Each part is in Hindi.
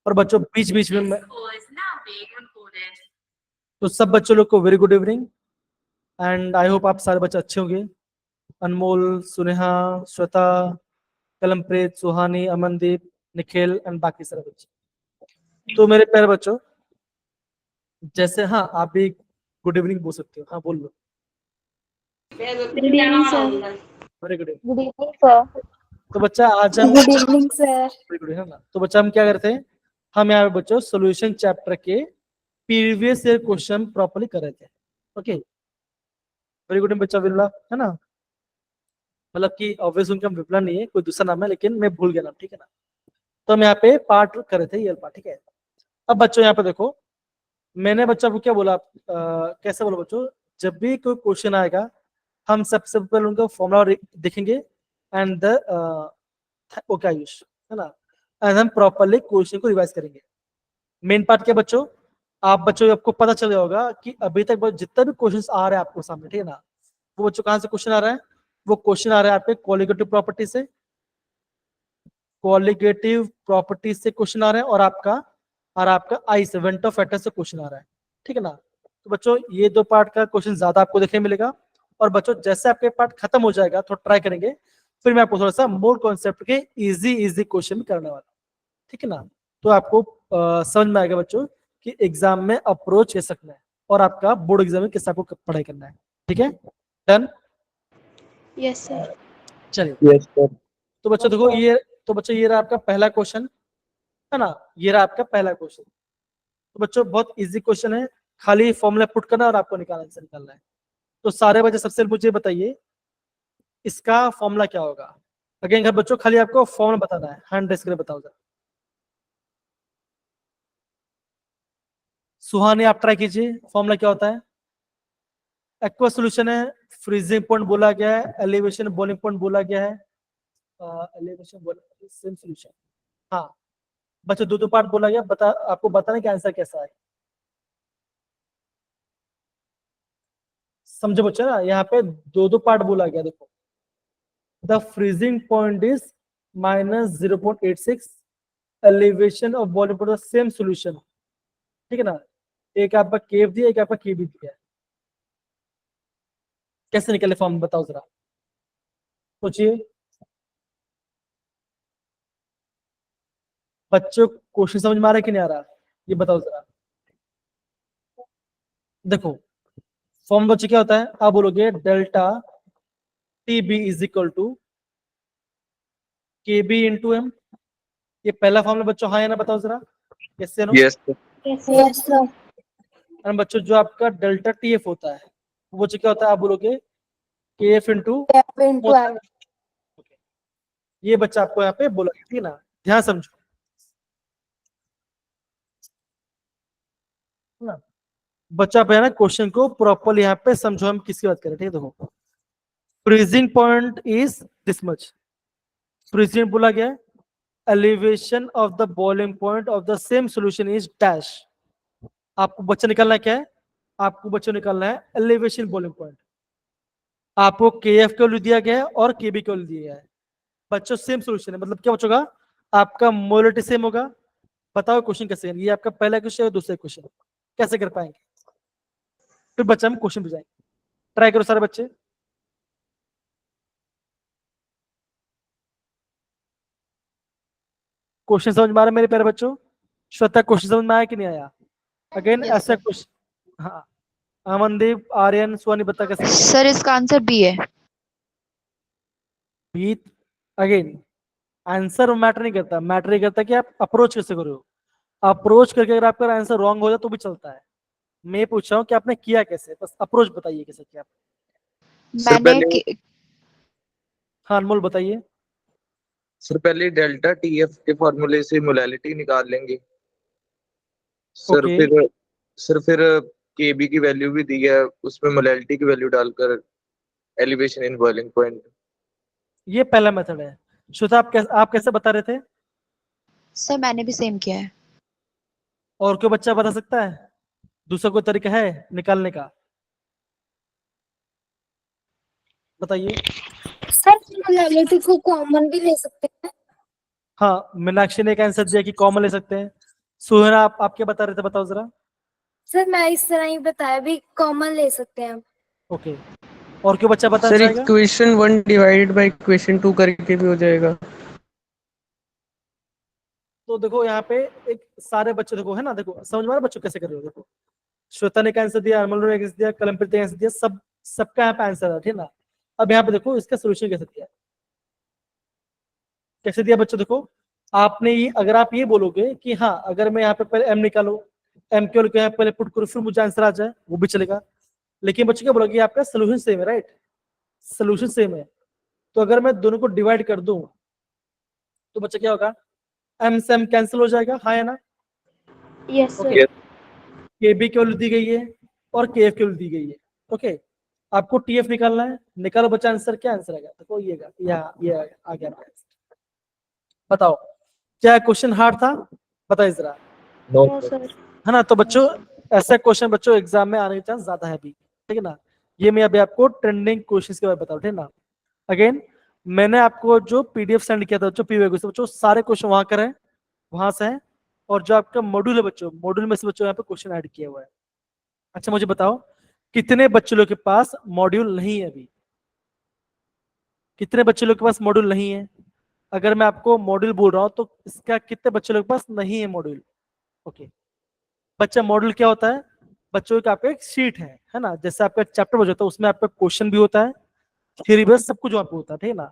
और बच्चों बीच बीच में तो सब बच्चों लोग को very good evening and I hope आप सारे बच्चे अच्छे होंगे। अनमोल, सुनेहा, श्वेता, कलमप्रीत, सुहानी, अमनदीप, निखिल एंड बाकी सारे बच्चे। तो मेरे प्यारे बच्चों, जैसे हाँ आप भी गुड इवनिंग बोल सकते हो, हाँ बोल लो। Good evening sir. Very good. Good evening sir. तो बच्चा आज हम good evening sir. Very good है ना। तो बच्चा हम क्या करते हैं, हम यहाँ पे बच्चों सॉल्यूशन चैप्टर के प्रीवियस ईयर क्वेश्चन प्रॉपर्ली कर रहे थे। ओके वेरी गुड बच्चा विरला है ना, मतलब कि ऑब्वियस उनका विप्ला नहीं है, कोई दूसरा नाम है, लेकिन मैं भूल गया नाम, ठीक है ना। तो हम यहाँ पे पार्ट कर रहे थे ये पार्ट, ठीक है। अब बच्चों यहाँ पे देखो, मैंने बच्चा को क्या बोला, कैसे बोला बच्चों, जब भी कोई क्वेश्चन आएगा हम सबसे पहले उनका फॉर्मूला देखेंगे एंड द ओके आयुष है ना, एंड हम प्रॉपर्ली क्वेश्चन को रिवाइज करेंगे। मेन पार्ट क्या बच्चों, आप बच्चों आपको पता चल होगा कि अभी तक जितना भी क्वेश्चन आ रहे हैं आपको सामने, ठीक है ना, वो बच्चों कहाँ से क्वेश्चन आ रहा है, वो क्वेश्चन आ रहा है आपके क्वालिटेटिव प्रॉपर्टी से, क्वालिटेटिव प्रॉपर्टी से क्वेश्चन आ रहे हैं, और आपका आई से वेंट ऑफ फैक्टर से क्वेश्चन आ रहा है, ठीक है ना। तो बच्चों ये दो पार्ट का क्वेश्चन ज्यादा आपको देखने मिलेगा, और बच्चों जैसे आपके पार्ट खत्म हो जाएगा थोड़ा ट्राई करेंगे, फिर मैं आपको थोड़ा सा मोर कॉन्सेप्ट के इजी क्वेश्चन करने वाला, ठीक है ना। तो आपको समझ में आएगा बच्चों कि एग्जाम में अप्रोच कैसे करना है, और आपका बोर्ड एग्जाम में किस आपको पढ़ाई करना है, ठीक है। डन। Yes sir. चलिए यस सर। तो बच्चों देखो ये, तो बच्चों ये रहा आपका पहला क्वेश्चन है ना, ये रहा आपका पहला क्वेश्चन। तो बच्चों बहुत इजी क्वेश्चन है, खाली फॉर्मूला पुट करना और आपको आंसर निकालना है। तो सारे बच्चे सबसे मुझे बताइए इसका फॉर्मूला क्या होगा। अगेन घर बच्चों खाली आपको फॉर्मूला बताना है, हैंड रेस करके बताओ जरा। सुहानी आप ट्राई कीजिए, फॉर्मूला क्या होता है। एक्वा सोल्यूशन है, फ्रीजिंग पॉइंट बोला गया है, एलिवेशन बॉइलिंग पॉइंट बोला गया है, एलिवेशन बॉइलिंग सेम सोल्यूशन। हाँ बच्चों दो पार्ट बोला गया, आपको बताने का आंसर कैसा है, समझो बच्चों ना, यहाँ पे दो पार्ट बोला गया। देखो the freezing point is -0.86, elevation of boiling point same solution, ठीक है ना। एक आपका केव दिया, एक आपका केबी दिया, कैसे निकले फॉर्म बताओ जरा, सोचिए बच्चों। क्वेश्चन समझ में आ रहा है कि नहीं आ रहा, ये बताओ जरा। देखो फॉर्म बच्चे क्या होता है, आप बोलोगे delta T B is equal to K B into M, ये पहला फॉर्मूला बच्चों, हाँ या ना बताओ जरा, यस या no. Yes sir. Yes sir. और बच्चों जो आपका डेल्टा टी एफ होता है वो बच्चों क्या होता है, आप बोलोगे के एफ इंटू एम। ये बच्चा आपको यहाँ पे बोला, ठीक है ना, ध्यान समझो ना बच्चा पे, है ना, क्वेश्चन को प्रॉपर्ली यहाँ पे समझो, हम किसकी बात करें, ठीक है। देखो freezing point is this much, freezing बोला गया, elevation of the boiling point of the same solution is dash. आपको बच्चा निकालना है क्या है, आपको बच्चों निकालना है एलिवेशन बॉइलिंग पॉइंट। आपको के एफ के दिया गया है और के बी के दिया गया है बच्चों, सेम सॉल्यूशन है, मतलब क्या बच्चों का आपका मोलरिटी सेम होगा। बताओ क्वेश्चन कैसे, ये आपका पहला क्वेश्चन है, दूसरा क्वेश्चन कैसे कर पाएंगे, फिर बच्चा हम क्वेश्चन पे जाएंगे। ट्राई करो सारे बच्चे। क्वेश्चन समझ में आ रहा है मेरे प्यारे बच्चों, श्वेता क्वेश्चन समझ में आया कि नहीं आया। अगेन Yes, ऐसा sir. क्वेश्चन, हाँ अमनदीप, आर्यन, सुहानी बता कैसे करना है। सर इसका आंसर बी है। बीत अगेन आंसर मैटर नहीं करता, मैटर नहीं करता कि आप अप्रोच कैसे करो। अप्रोच करके अगर आपका आंसर रॉन्ग हो जाए तो भी चलता है। मैं पूछ रहा हूँ कि आपने किया कैसे, बस अप्रोच बताइए कैसे किया आपने। सर मैंने पहले हाँ अनमोल बताइए। सर पहले डेल्टा टी एफ के फॉर्मूले से मोलैलिटी निकाल लेंगे सर, ओके फिर के बी की वैल्यू भी दी है, उसमें मोलैलिटी की वैल्यू डालकर एलिवेशन इन बॉइलिंग पॉइंट। ये पहला मेथड है। श्वेता आप कैसे बता रहे थे, सर मैंने भी सेम किया है। और कोई बच्चा बता सकता है दूसरा कोई तरीका है निकालने का, बताइए। सर मोलैलिटी को कॉमन भी ले सकते हैं। हाँ मीनाक्षी ने एक आंसर दिया कि कॉमन ले सकते हैं, सुहेना आप क्या बता रहे थे, बताओ जरा। सर मैं इस तरह ही बताया, भी कॉमन ले सकते हैं हम। ओके, और क्यों बच्चा बताना सर चाहेगा? इक्वेशन 1 डिवाइडेड बाय इक्वेशन 2 करके भी हो जाएगा। तो देखो यहाँ पे एक सारे बच्चे देखो, है ना, देखो समझ में आ रहा है बच्चों कैसे कर रहे हो? देखो श्वेता ने आंसर दिया, अमल ने आंसर दिया, कलमप्रीत ने आंसर दिया, सबका यहाँ पे आंसर है, ठीक ना। अब यहाँ पे देखो इसका सोल्यूशन कैसे दिया, कैसे दिया बच्चों, देखो आपने ये, अगर आप ये बोलोगे कि हाँ अगर मैं यहाँ पे पहले एम निकालो, एम केवल को यहाँ पहले पुट करो फिर मुझे आंसर आ जाए, वो भी चलेगा। लेकिन बच्चों क्या बोलोगे, आपका सोल्यूशन सेम है, राइट, सोल्यूशन सेम है। तो अगर मैं दोनों को डिवाइड कर दूं तो बच्चा क्या होगा, एम से एम कैंसिल हो जाएगा, हाँ या ना? Yes okay, sir. के बी की वैल्यू दी गई है और के एफ की वैल्यू दी गई है। ओके, आपको टी एफ निकालना है, निकालो बच्चा, आंसर क्या आंसर आएगा, देखो ये आ गया आंसर। बताओ क्या क्वेश्चन हार्ड था, बताइए जरा, नो नो सर। है ना? तो बच्चों ऐसे क्वेश्चन बच्चों एग्जाम में आने के चांस ज्यादा है अभी, ठीक है ना। ये मैं अभी आपको ट्रेंडिंग क्वेश्चन के बारे में बताऊं, ठीक है ना। अगेन मैंने आपको जो पीडीएफ सेंड किया था बच्चों, पीवीक्यू से, बच्चों सारे क्वेश्चन वहां कर वहां से है, और जो आपका मॉड्यूल है बच्चों, मॉड्यूल में से बच्चों यहाँ पे क्वेश्चन ऐड किया हुआ है। अच्छा मुझे बताओ कितने बच्चे लोग के पास मॉड्यूल नहीं है अभी, कितने बच्चे लोग के पास मॉड्यूल नहीं है? अगर मैं आपको मॉड्यूल बोल रहा हूँ तो इसका कितने बच्चे लोग के पास नहीं है मॉड्यूल? ओके, बच्चा मॉड्यूल क्या होता है बच्चों का, आपका एक शीट है ना, जैसे आपका चैप्टर हो जाता है उसमें आपका क्वेश्चन भी होता है, थ्योरी बेस सब कुछ वहां पे होता है, ठीक है ना।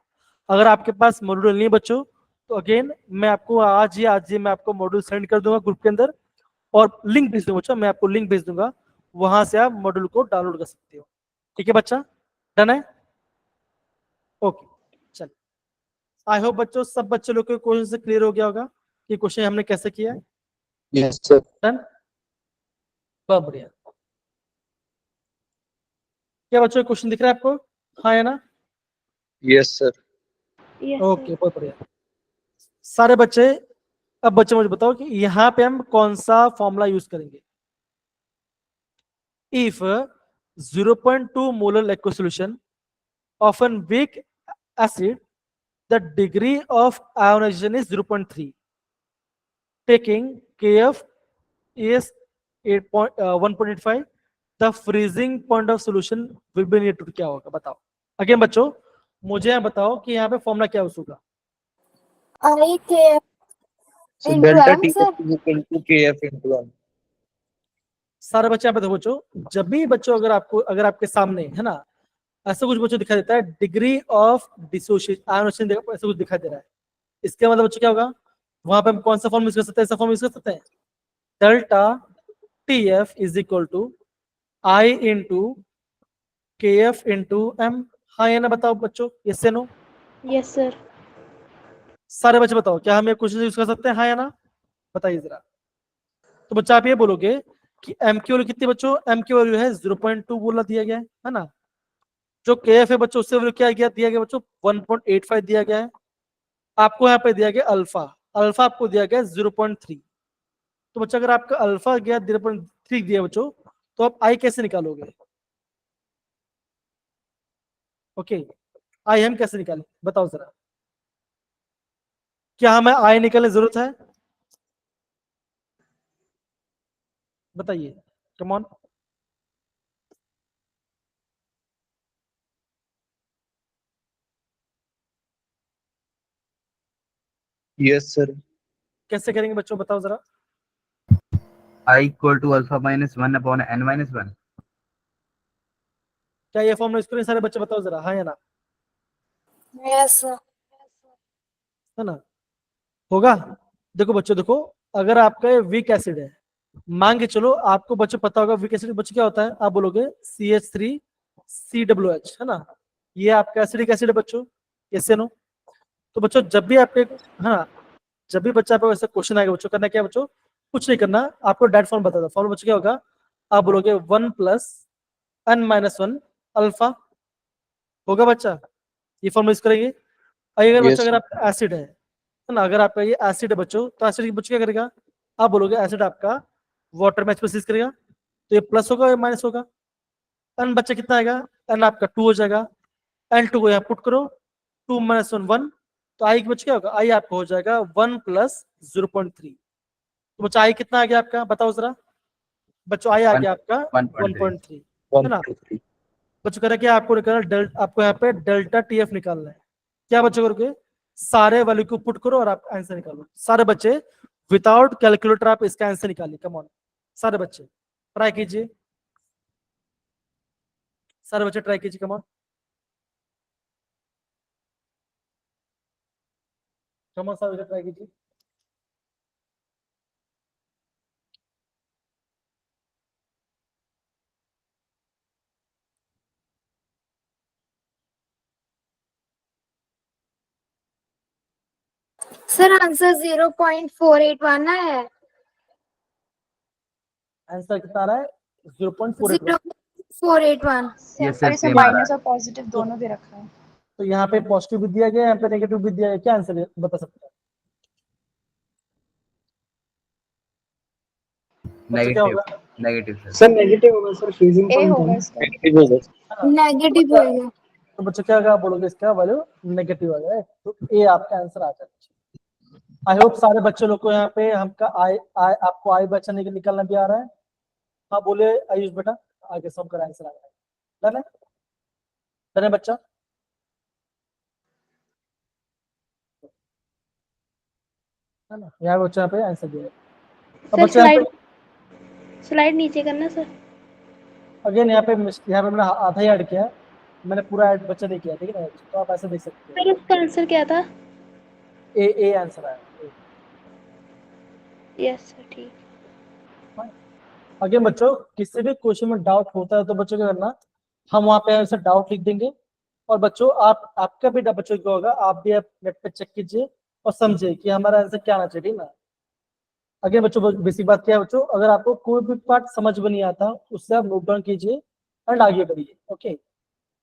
अगर आपके पास मॉड्यूल नहीं है बच्चों तो अगेन मैं आपको आज ही मैं आपको मॉड्यूल सेंड कर दूंगा ग्रुप के अंदर, और लिंक भेज दूंगा बच्चों, मैं आपको लिंक भेज दूंगा, वहां से आप मॉड्यूल को डाउनलोड कर सकते हो। ठीक है बच्चा, डन है? ओके चल, आई होप बच्चों सब बच्चे लोग के क्वेश्चन से क्लियर हो गया होगा कि क्वेश्चन हमने कैसे किया है। Yes sir. डन, बहुत बढ़िया। क्या बच्चों क्वेश्चन दिख रहा है आपको, हाँ है ना? Yes sir. Yes okay sir. बहुत बढ़िया सारे बच्चे। अब बच्चे मुझे बताओ कि यहाँ पे हम कौन सा फॉर्मूला यूज करेंगे। If 0.2 molar aqueous solution of an weak acid, the degree of ionization is 0.3, taking kf is 1.85, the freezing point of solution will be near to, क्या होगा बताओ। अगेन बच्चों मुझे यहाँ बताओ कि यहाँ पे फॉर्मूला क्या होगा। I K So into delta M T sir. is equal to KF into M. सारे बच्चे यहाँ पे देखो बच्चों, जब भी बच्चों अगर आपके सामने है ना ऐसा कुछ बच्चों दिखाई देता है, डिग्री ऑफ डिसोसिएशन आयोनाइजेशन ऐसा कुछ दिखाई दे रहा है, इसके मतलब बच्चों क्या होगा, वहां पे हम कौन सा फॉर्म यूज कर सकते हैं, ऐसा फॉर्म यूज कर सकते हैं, delta T F is equal to I into K F into M. हाँ या ना बताओ बच्चों, यस से नो? Yes sir. सारे बच्चे बताओ क्या हम ये क्वेश्चन यूज कर सकते हैं, हाँ या ना, बताइए जरा। तो बच्चा आप ये बोलोगे कि एम की वैल्यू कितनी बच्चों, एम की वैल्यू है 0.2 बोला दिया गया है ना। जो के एफ है बच्चों उससे वैल्यू क्या दिया गया बच्चों, 1.85 दिया गया है। आपको यहाँ पे दिया गया अल्फा, अल्फा आपको दिया गया 0.3। तो बच्चा अगर आपका अल्फा गया 0.3 दिया बच्चों, तो आप आई कैसे निकालोगे? ओके, आई हम कैसे निकालें बताओ जरा, क्या हमें आई निकालने की जरूरत है? बताइए, कम ऑन। Yes sir. कैसे करेंगे बच्चों बताओ जरा। I equal to alpha minus 1 upon n minus 1. क्या ये फॉर्मूला यूज करें, सारे बच्चे बताओ जरा, हाँ या ना? Yes sir. है ना, होगा। देखो बच्चों देखो, अगर आपका ये वीक एसिड है, मान के चलो आपको बच्चों पता होगा वीक एसिड बच्चों क्या होता है, आप बोलोगे CH3COOH, है ना, ये आपका एसिडिक एसिड है बच्चों, यस या नो? तो बच्चों जब भी आपके, हाँ जब भी बच्चा पे वैसे क्वेश्चन आएगा बच्चों, करना क्या है बच्चों, कुछ नहीं करना, आपको डायरेक्ट फॉर्म बता दो। फॉर्म बच्चों क्या होगा, आप बोलोगे 1 + n-1 अल्फा, होगा बच्चा, ये फॉर्म यूज करेंगे। अगर Yes. बच्चों अगर आपका एसिड है ना, अगर आपका ये एसिड है बच्चों, तो एसिड बच्चों क्या करेगा, आप बोलोगे एसिड आपका वाटर में स्पेसिस करेगा, तो ये प्लस होगा या माइनस होगा, एन बच्चा कितना आएगा, एन आपका 2 हो जाएगा, N2 को यहाँ पुट करो, 2 - 1 1, तो आई बच्चा क्या होगा, आई आपका हो जाएगा 1 + 0.3। तो बच्चा आई कितना आ गया आपका, बताओ जरा बच्चों। आई आ गया आपका 1.3 1.3 है ना। बच्चों कह रहे क्या आपको निकालना, आपको यहाँ पे डेल्टा टीएफ निकालना है। क्या बच्चों करोगे, सारे वैल्यू को पुट करो और आप आंसर निकालो। सारे बच्चे विदाउट कैलकुलेटर आप इसका आंसर निकालिए, कम ऑन सारे बच्चे ट्राई कीजिए, सारे बच्चे ट्राई कीजिए, कम ऑन सारे बच्चे ट्राई कीजिए। सर आंसर 0.481 है। आंसर कितना आ रहा है, 0.481। 0.481। ये और सिर्फ इसे सेम आ रहा माइनस है। और पॉजिटिव दोनों दे रखा है। तो यहाँ पे पॉजिटिव भी दिया गया, यहाँ पे नेगेटिव भी दिया गया। क्या आंसर है बता सकते हैं बच्चों, क्या नेगेटिव होगा? Negative sir. सर नेगेटिव होगा सर, फ्रीजिंग ए पॉइंट होगा है। इसका। नेगेटिव होगा। तो बच्चों क्या होगा, आप बोलोगे इसका वैल्यू नेगेटिव आ जाए, तो ए आपका आंसर आ जाए। आई होप सारे बच्चे लोग को यहाँ पे हमका आई आपको आई बच्चा निकलना भी आ रहा है। हाँ बोले आयुष बेटा, आगे सबका आंसर आ रहा है। डन है, डन है बच्चा। है ना, यहाँ बच्चा यहाँ पे आंसर दिया है। अब सर बच्चे यहाँ पे स्लाइड नीचे करना सर। अगेन यहाँ पे मैंने आधा ही ऐड किया है, मैंने पूरा ऐड बच्चा नहीं किया, ठीक है ना। तो आप ऐसे देख सकते सर उसका आंसर क्या था? हो, ए आंसर आया। यस सर ठीक। अगेन बच्चों किसी भी क्वेश्चन में डाउट होता है तो बच्चों क्या करना, हम वहाँ पे ऐसे डाउट लिख देंगे। और बच्चों आपका भी बच्चों क्या होगा, आप भी नेट पे चेक कीजिए और समझिए कि हमारा आंसर क्या आना चाहिए, ठीक ना। अगेन बच्चों बेसिक बात क्या है बच्चों, अगर आपको कोई भी पार्ट समझ में नहीं आता उससे आप नोट डाउन कीजिए एंड आगे बढ़िए। ओके,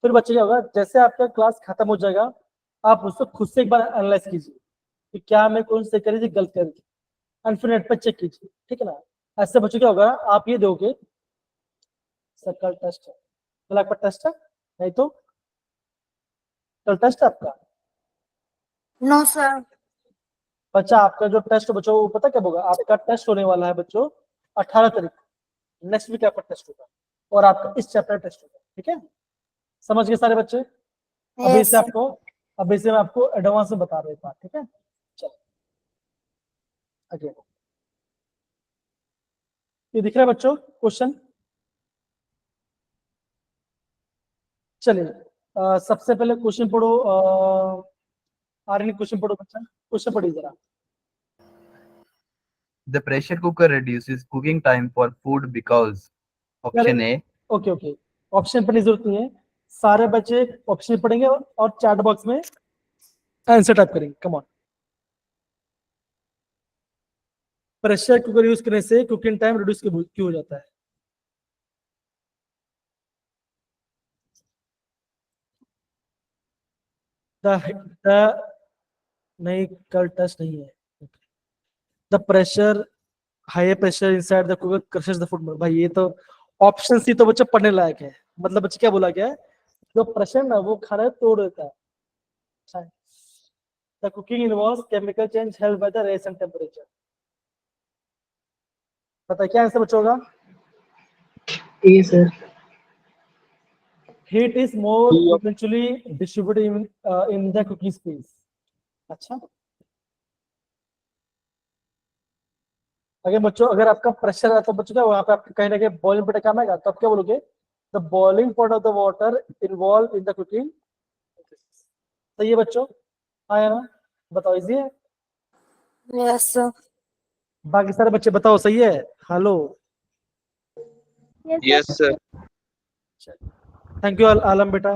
फिर बच्चे क्या होगा, जैसे आपका क्लास खत्म हो जाएगा आप उसको खुद से एक बार एनालाइज कीजिए कि क्या मैं कौन से करी थी, गलत करी थी, एंड फिर नेट पर चेक कीजिए, ठीक है ना। ऐसे बच्चों क्या होगा, आप ये दोगे सर कल टेस्ट है, कल आपका टेस्ट है, नहीं तो कल टेस्ट है आपका। No sir. बच्चा आपका जो टेस्ट बच्चों वो पता क्या होगा, आपका टेस्ट होने वाला है बच्चों 18 तारीख, नेक्स्ट वीक आपका टेस्ट होगा और आपका इस चैप्टर टेस्ट होगा, ठीक है। समझ गए सारे बच्चे। अभी से आपको अभी से मैं आपको एडवांस में बता रहा हूँ, ठीक है। चलो अगेन ये दिख रहा है बच्चों क्वेश्चन। चलिए सबसे पहले क्वेश्चन पढ़ो, आर्यन क्वेश्चन पढ़ो बच्चा, क्वेश्चन पढ़िए जरा। The pressure cooker reduces cooking time for food because option A. Okay option पढ़ने की जरूरत नहीं है, सारे बच्चे ऑप्शन पढ़ेंगे और चैट बॉक्स में आंसर टाइप करेंगे, come on. Pressure cooker use करने से कुकिंग टाइम रिड्यूस क्यों हो जाता है? द नहीं कल टेस्ट नहीं है। The pressure high pressure inside the cooker crushes the food. भाई ये तो ऑप्शन सी तो बच्चा पढ़ने लायक है, मतलब बच्चे क्या बोला गया है, जो प्रेशर ना वो खाना तोड़ देता है। The cooking involves chemical change help by the race and temperature. पता है क्या आंसर बच्चों होगा? A sir. Heat is more eventually distributed in the cooking space. अच्छा, अगर बच्चों अगर आपका प्रेशर है तो बच्चों क्या वहां पे आपका कहीं ना कहीं बॉइलिंग पॉइंट काम आएगा, तो आप क्या बोलोगे, the boiling point of the water involve in the cooking. सही है बच्चों, आया ना, बताओ इजी है। Yes sir. बाकी सारे बच्चे बताओ सही है। Hello, yes sir. Thank you Alam बेटा।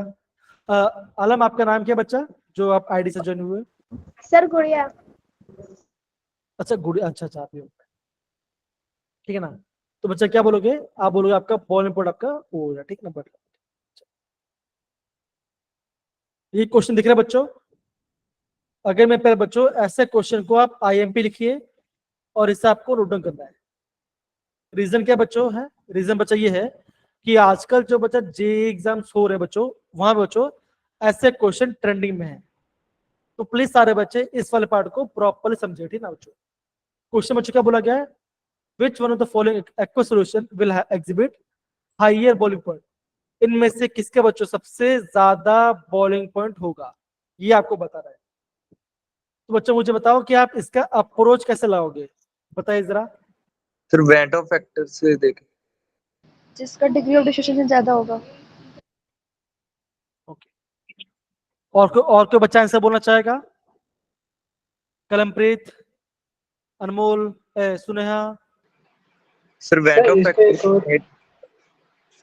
आलम आपका नाम क्या है बच्चा, जो आप आईडी से ज्वाइन हुए? सर गुड़िया। अच्छा गुड़िया, अच्छा आप ही हो, ठीक है ना। तो बच्चा क्या बोलोगे, आप बोलोगे आपका बॉइलिंग पॉइंट आपका वो हो गया, ठीक ना। बट ये क्वेश्चन दिख रहा है बच्चों, अगर मैं पहले बच्चों ऐसे क्वेश्चन को आप आईएमपी लिखिए और इससे आपको नोट डाउन करना है। रीजन क्या बच्चों है, रीजन बच्चा ये है कि आजकल जो बच्चा जे एग्जाम्स हो रहे हैं बच्चों, वहां बच्चों ऐसे क्वेश्चन ट्रेंडिंग में है, तो प्लीज सारे बच्चे इस वाले पार्ट को प्रॉपर्ली समझे, ठीक ना बच्चों। क्वेश्चन बच्चों क्या बोला गया है, which one of the following aqua solution will exhibit higher boiling point, इनमें से किसके बच्चों सबसे ज्यादा बॉइलिंग पॉइंट होगा, ये आपको बता रहा है। तो बच्चों मुझे बताओ कि आप इसका अप्रोच कैसे लाओगे, बताइए जरा। फिर वेंट ऑफ फैक्टर से देखें। जिसका डिग्री ऑफ डिस्ट्रीब्यूशन ज्यादा होगा। और कोई बच्चा आंसर बोलना चाहेगा? कलमप्रीत, अनमोल, सुनेहा। सर वेंट सर ऑफ इसका एक और फैक्टर।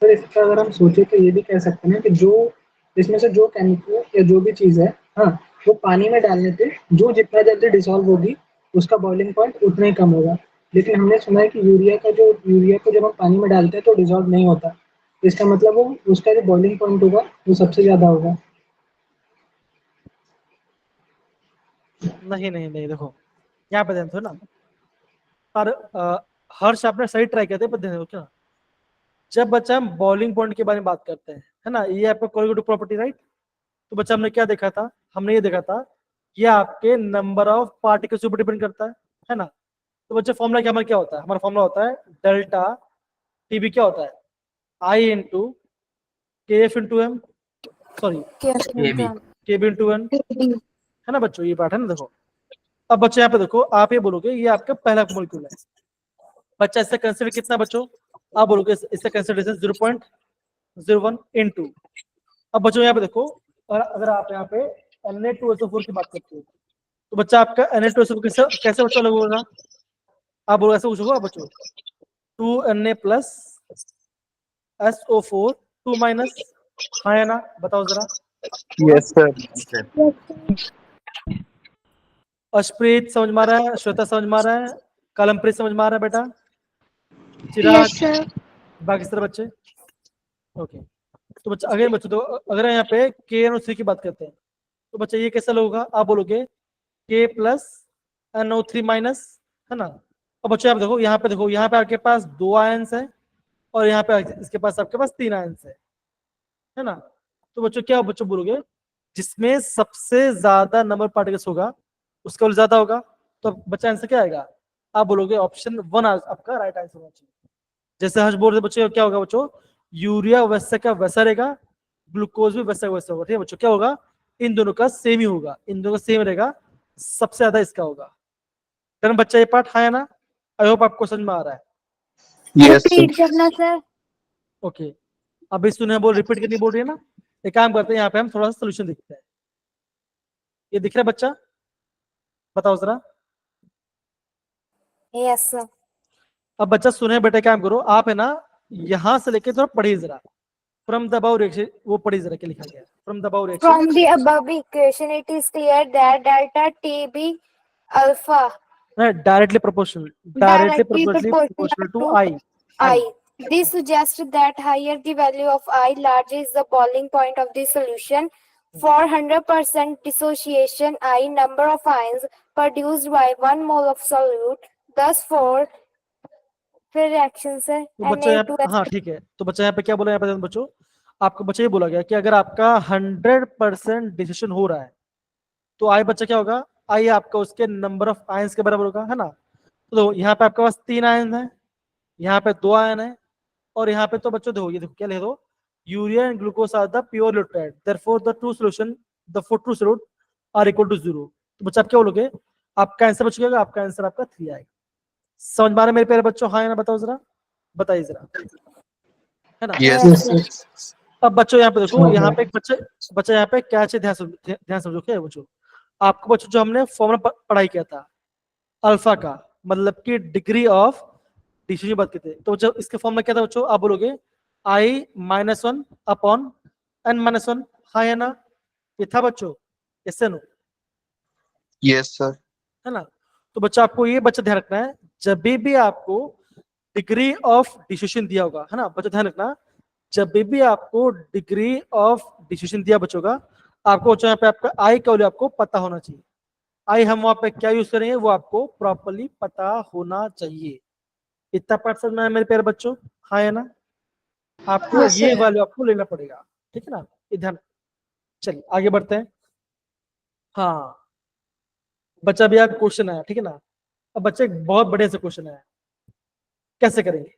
सर इसका अगर हम सोचे तो ये भी कह सकते हैं कि जो इसमें से जो केमिकल या जो भी चीज है, हाँ, वो पानी में डालने पे जो जितना जल्दी डिसॉल्व होगी उसका बॉइलिंग पॉइंट उतना ही कम होगा। लेकिन हमने सुना है कि यूरिया को जब हम पानी में डालते हैं तो डिसॉल्व नहीं होता। इसका मतलब वो उसका जो बॉइलिंग पॉइंट होगा वो सबसे ज्यादा होगा। नहीं नहीं नहीं, देखो यहाँ पे ध्यान दो ना, पर हर्ष आपने सही ट्राई किया था, पर ध्यान दो क्या, जब बच्चा हम बॉइलिंग पॉइंट के बारे में बात करते हैं, है ना, ये आपका कोलिगेटिव प्रॉपर्टी राइट। तो बच्चा हमने क्या देखा था, हमने ये देखा था ये आपके नंबर ऑफ पार्टिकल्स के ऊपर डिपेंड करता है ना। तो बच्चा फॉर्मूला क्या हमारा क्या होता है, हमारा फॉर्मूला होता है डेल्टा टीबी क्या होता है, आई into K F into M, sorry के बी इंटू एन, है ना बच्चों, ये पार्ट है ना। देखो अब बच्चे यहाँ पे देखो, आप ये बोलोगे ये आपका पहला मॉलिक्यूल है, बच्चा इससे कंसिडर कितना बच्चों, आप बोलोगे इससे कंसिडरेशन 0.01 इनटू। अब बच्चों यहाँ पे देखो, और अगर आप यहाँ पे Na2SO4 की बात करते हो तो बच्चा आपका Na2SO4 कैसे कैसे बच्चों अलग होगा, आप बोलो ऐसे कुछ होगा बच्चों, 2Na प्लस SO4 2 माइनस, हाँ या ना, बताओ जरा। Yes sir. अशप्रीत समझ में आ रहा है, श्वेता समझ में आ रहा है, कलमप्रीत समझ में आ रहा है बेटा, चिराग, यस सर। बाकी सारे बच्चे ओके। तो बच्चा अगेन बच्चों, तो अगर यहाँ पे KNO3 की बात करते हैं तो बच्चा ये कैसा होगा, आप बोलोगे K प्लस NO3 माइनस, है ना। अब बच्चों आप देखो यहाँ पे, देखो यहाँ पे आपके पास 2 आयंस है और यहाँ पे इसके पास आपके पास 3 आयंस है ना। तो बच्चों क्या बच्चों बोलोगे, जिसमें सबसे ज्यादा नंबर पार्टिकल्स होगा उसका वैल्यू ज्यादा होगा, तो बच्चा आंसर क्या आएगा, आप बोलोगे ऑप्शन 1 आपका राइट आंसर होना चाहिए। जैसे हर्ष बोल रहे बच्चों, क्या होगा बच्चों, यूरिया वैसा का वैसा रहेगा, ग्लूकोज भी वैसा का वैसा होगा, ठीक है बच्चों, क्या होगा, इन दोनों का सेम ही होगा, इन दोनों का सेम रहेगा, सबसे ज्यादा इसका होगा। फिर बच्चा ये पार्ट हाँ है ना, आई होप आपको समझ में आ रहा है। Yes sir. रिपीट करना सर। ओके, अभी सुने बोल रिपीट करनी बोल रही है ना, एक काम करते हैं यहाँ पे हम थोड़ा सा सोल्यूशन देखते हैं। ये दिख रहा है बच्चा, बताओ जरा। Yes sir. अब बच्चा सुने बेटा, काम करो आप, है ना, यहां से लेके थोड़ा पढ़िए जरा, फ्रॉम द अबव रिएक्शन, वो पढ़िए जरा क्या लिखा गया है from the above reaction. From the above equation, it is clear that delta TB alpha directly proportional, directly proportional to proportional I. to I. This suggests that higher the value of I, larger is the boiling point of the solution. For 100% dissociation, I number of ions produced by 1 mole of solute. Thus, for फिर रिएक्शन से तो बच्चा यहाँ पे, हाँ ठीक है, तो बच्चा यहाँ पे क्या बोला, यहाँ पे बच्चों आपको बच्चा ये बोला गया कि अगर आपका 100% डिसिशन हो रहा है तो आई बच्चा क्या होगा, आई आपका उसके नंबर ऑफ आयंस के बराबर होगा, है ना। तो यहाँ पे आपके पास 3 आयन है, यहाँ पे 2 आयन है, और यहाँ पे तो बच्चों देखो, ये देखो क्या लिख दो, urea and glucose are the pure nutride, therefore the true solution, the for true solute are equal to 0। तो बच्चा आप क्या बोलोगे, आपका आंसर बचेगा, आपका आंसर आपका 3 आएगा। समझ में आ रहा है मेरे प्यारे बच्चों, हाँ या ना, बताओ जरा, बताइए जरा, है ना। यस यस अब बच्चों यहाँ पे देखो, हाँ, यहाँ हाँ। पे एक बच्चा यहाँ पे क्या चाहिए, ध्यान समझो क्या है बच्चों, आपको बच्चों जो हमने फॉर्मूला पढ़ाई किया था अल्फा का, मतलब कि डिग्री ऑफ डिसीजन बात करते हैं, तो जब इसके फॉर्मूला क्या था बच्चों, आप बोलोगे I-1 अपॉन N-1, हाँ या ना, ये था बच्चों, इससे नो, यस सर। है ना। तो बच्चा आपको ये बच्चा ध्यान रखना है, जब भी आपको डिग्री ऑफ डिसीजन दिया होगा, है ना बच्चा, ध्यान रखना, जब भी आपको डिग्री ऑफ डिसीजन दिया बच्चों का, आपको बच्चों यहाँ पे आपका आई का वैल्यू आपको पता होना चाहिए। आई हम वहां पे क्या यूज करेंगे वो आपको प्रॉपर्ली पता होना चाहिए। इतना पार्ट समझ में आया मेरे प्यारे बच्चों, हाँ है ना। आपको हाँ, ये सर। वैल्यू आपको लेना पड़ेगा, ठीक है ना, ये ध्यान। चलिए आगे बढ़ते हैं। हाँ बच्चा, भी क्वेश्चन आया, ठीक है ना। अब बच्चे एक बहुत बढ़िया से क्वेश्चन आया, कैसे करेंगे?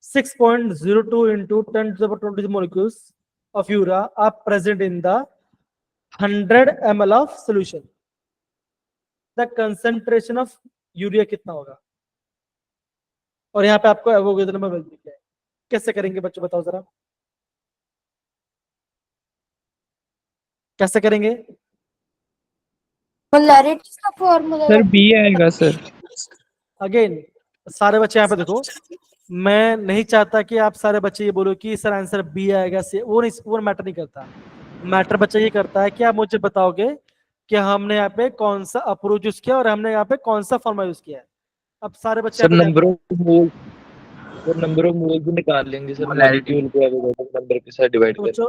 6.02 into 10 to the power 20 molecules of urea are present in the 100 ml of solution. The concentration of urea कितना होगा? और यहाँ पे आपको एवोगैड्रो नंबर मिल गया है। कैसे करेंगे बच्चों, बताओ जरा, कैसे करेंगे? Molarity का formula सर बी आएगा सर। अगेन सारे बच्चे यहाँ पे देखो, मैं नहीं चाहता कि आप सारे बच्चे ये बोलो कि सर आंसर बी आएगा, से वो नहीं, वो मैटर नहीं करता। मैटर बच्चा ये करता है कि आप मुझे बताओगे कि हमने यहाँ पे कौन सा अप्रोच यूज किया और हमने यहाँ पे कौन सा फॉर्मूला यूज किया है। अब सारे बच्चे सर यहाँ पे नंबर ऑफ मोल भी निकाल लेंगे सर, Molarity. मॉलिक्यूल को एवोगैड्रो नंबर के साथ डिवाइड तो कर। बच्चों,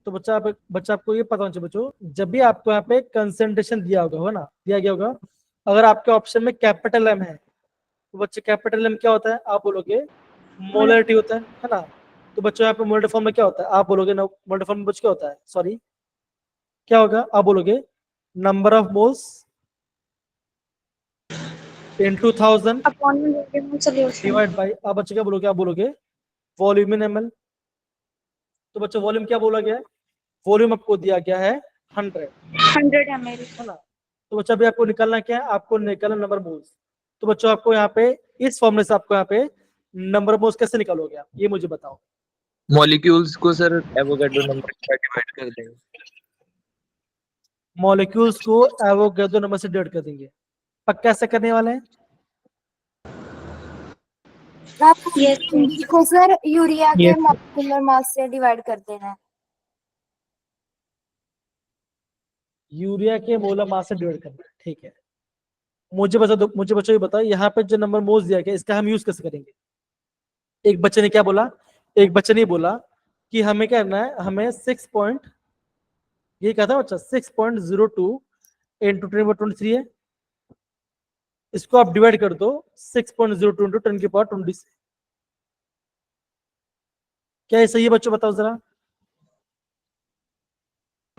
तो बच्चा आपको ये पता होना चाहिए बच्चों, जब भी आपको यहाँ पे कंसेंट्रेशन दिया होगा, है ना, दिया गया होगा, अगर आपके ऑप्शन में कैपिटल एम है तो बच्चे कैपिटल एम क्या होता है? आप बोलोगे मोलरिटी होता है ना। तो बच्चों यहाँ पे मोलरिटी फॉर्म में क्या होता है? आप बोलोगे मोलरिटी फॉर्म में बच्चों क्या होता है? सॉरी, क्या होगा? आप बोलोगे number of moles into 1000 upon में वॉल्यूम सॉल्यूशन डिवाइड बाय, आप बच्चे क्या बोलोगे? आप बोलोगे वॉल्यूम इन ml। तो बच्चों वॉल्यूम क्या बोला गया है? वॉल्यूम आपको दिया गया है 100, 100 ml। है ना। तो बच्चा अभी आपको निकालना क्या है? आपको निकालना नंबर मोल्स। तो बच्चों आपको यहाँ पे इस फॉर्मूले से आपको यहाँ पे नंबर मोल्स कैसे निकालोगे आप, ये मुझे बताओ। मॉलिक्यूल्स को सर एवोगैड्रो नंबर के साथ डिवाइड कर देंगे। मॉलिक्यूल्स को एवोगैड्रो नंबर से डिवाइड कर देंगे। पक्का ऐसा करने वाले हैं? देखो सर, यूरिया के Yes, sir. मॉलिक्यूलर मास से डिवाइड कर देना है। यूरिया के मोलर मास से डिवाइड करना है, ठीक है। मुझे बच्चों ये बताओ, यहाँ पे जो नंबर मोल्स दिया गया इसका हम यूज कैसे करेंगे? एक बच्चे ने क्या बोला? एक बच्चे ने बोला कि हमें क्या करना है, हमें 6 पॉइंट, ये क्या था बच्चा, 6.02 इंटू 10⁻23 है, इसको आप डिवाइड कर दो 6.02 इंटू 10⁻20 से। क्या ये सही है बच्चों? बताओ जरा,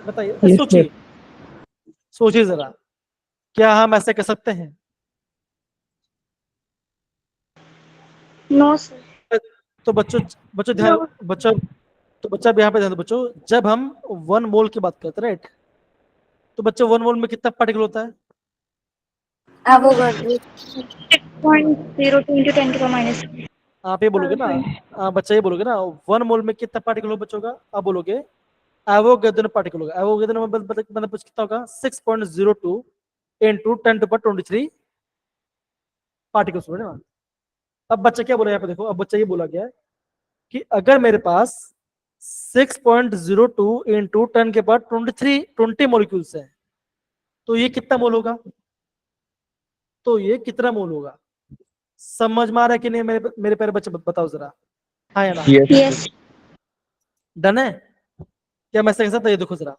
बताइए, Yes, सोचिए सोचिए जरा, क्या हम ऐसे कर सकते हैं? No sir. तो बच्चों ध्यान, बच्चों तो बच्चा अब यहाँ पे ध्यान दो बच्चों, जब हम 1 मोल की बात करते हैं, राइट, तो बच्चों 1 मोल में कितना पार्टिकल होता है? Avogadro 6.02 into 10 to the minus। आप ये बोलोगे ना, बच्चा ये बोलोगे ना 1 मोल में कितना पार्टिकल हो बच्चों का? आप बोलोगे एवोगैड्रो पार्टिकल होगा। एवोगैड्रो मतलब कितना होगा? 6.02 इंटू 10⁻23 पार्टिकल्स होगा ना। अब बच्चा क्या बोला यहाँ पे देखो, अब बच्चा ये बोला गया है कि अगर मेरे पास 6.02 इंटू 10⁻23 मॉलिक्यूल्स है तो ये कितना मोल होगा? तो ये कितना मोल होगा? समझ में आ रहा है कि नहीं मेरे प्यारे बच्चे? बताओ जरा, हाँ या ना? यस। डन है? क्या मैं ऐसे कर सकता? ये देखो जरा,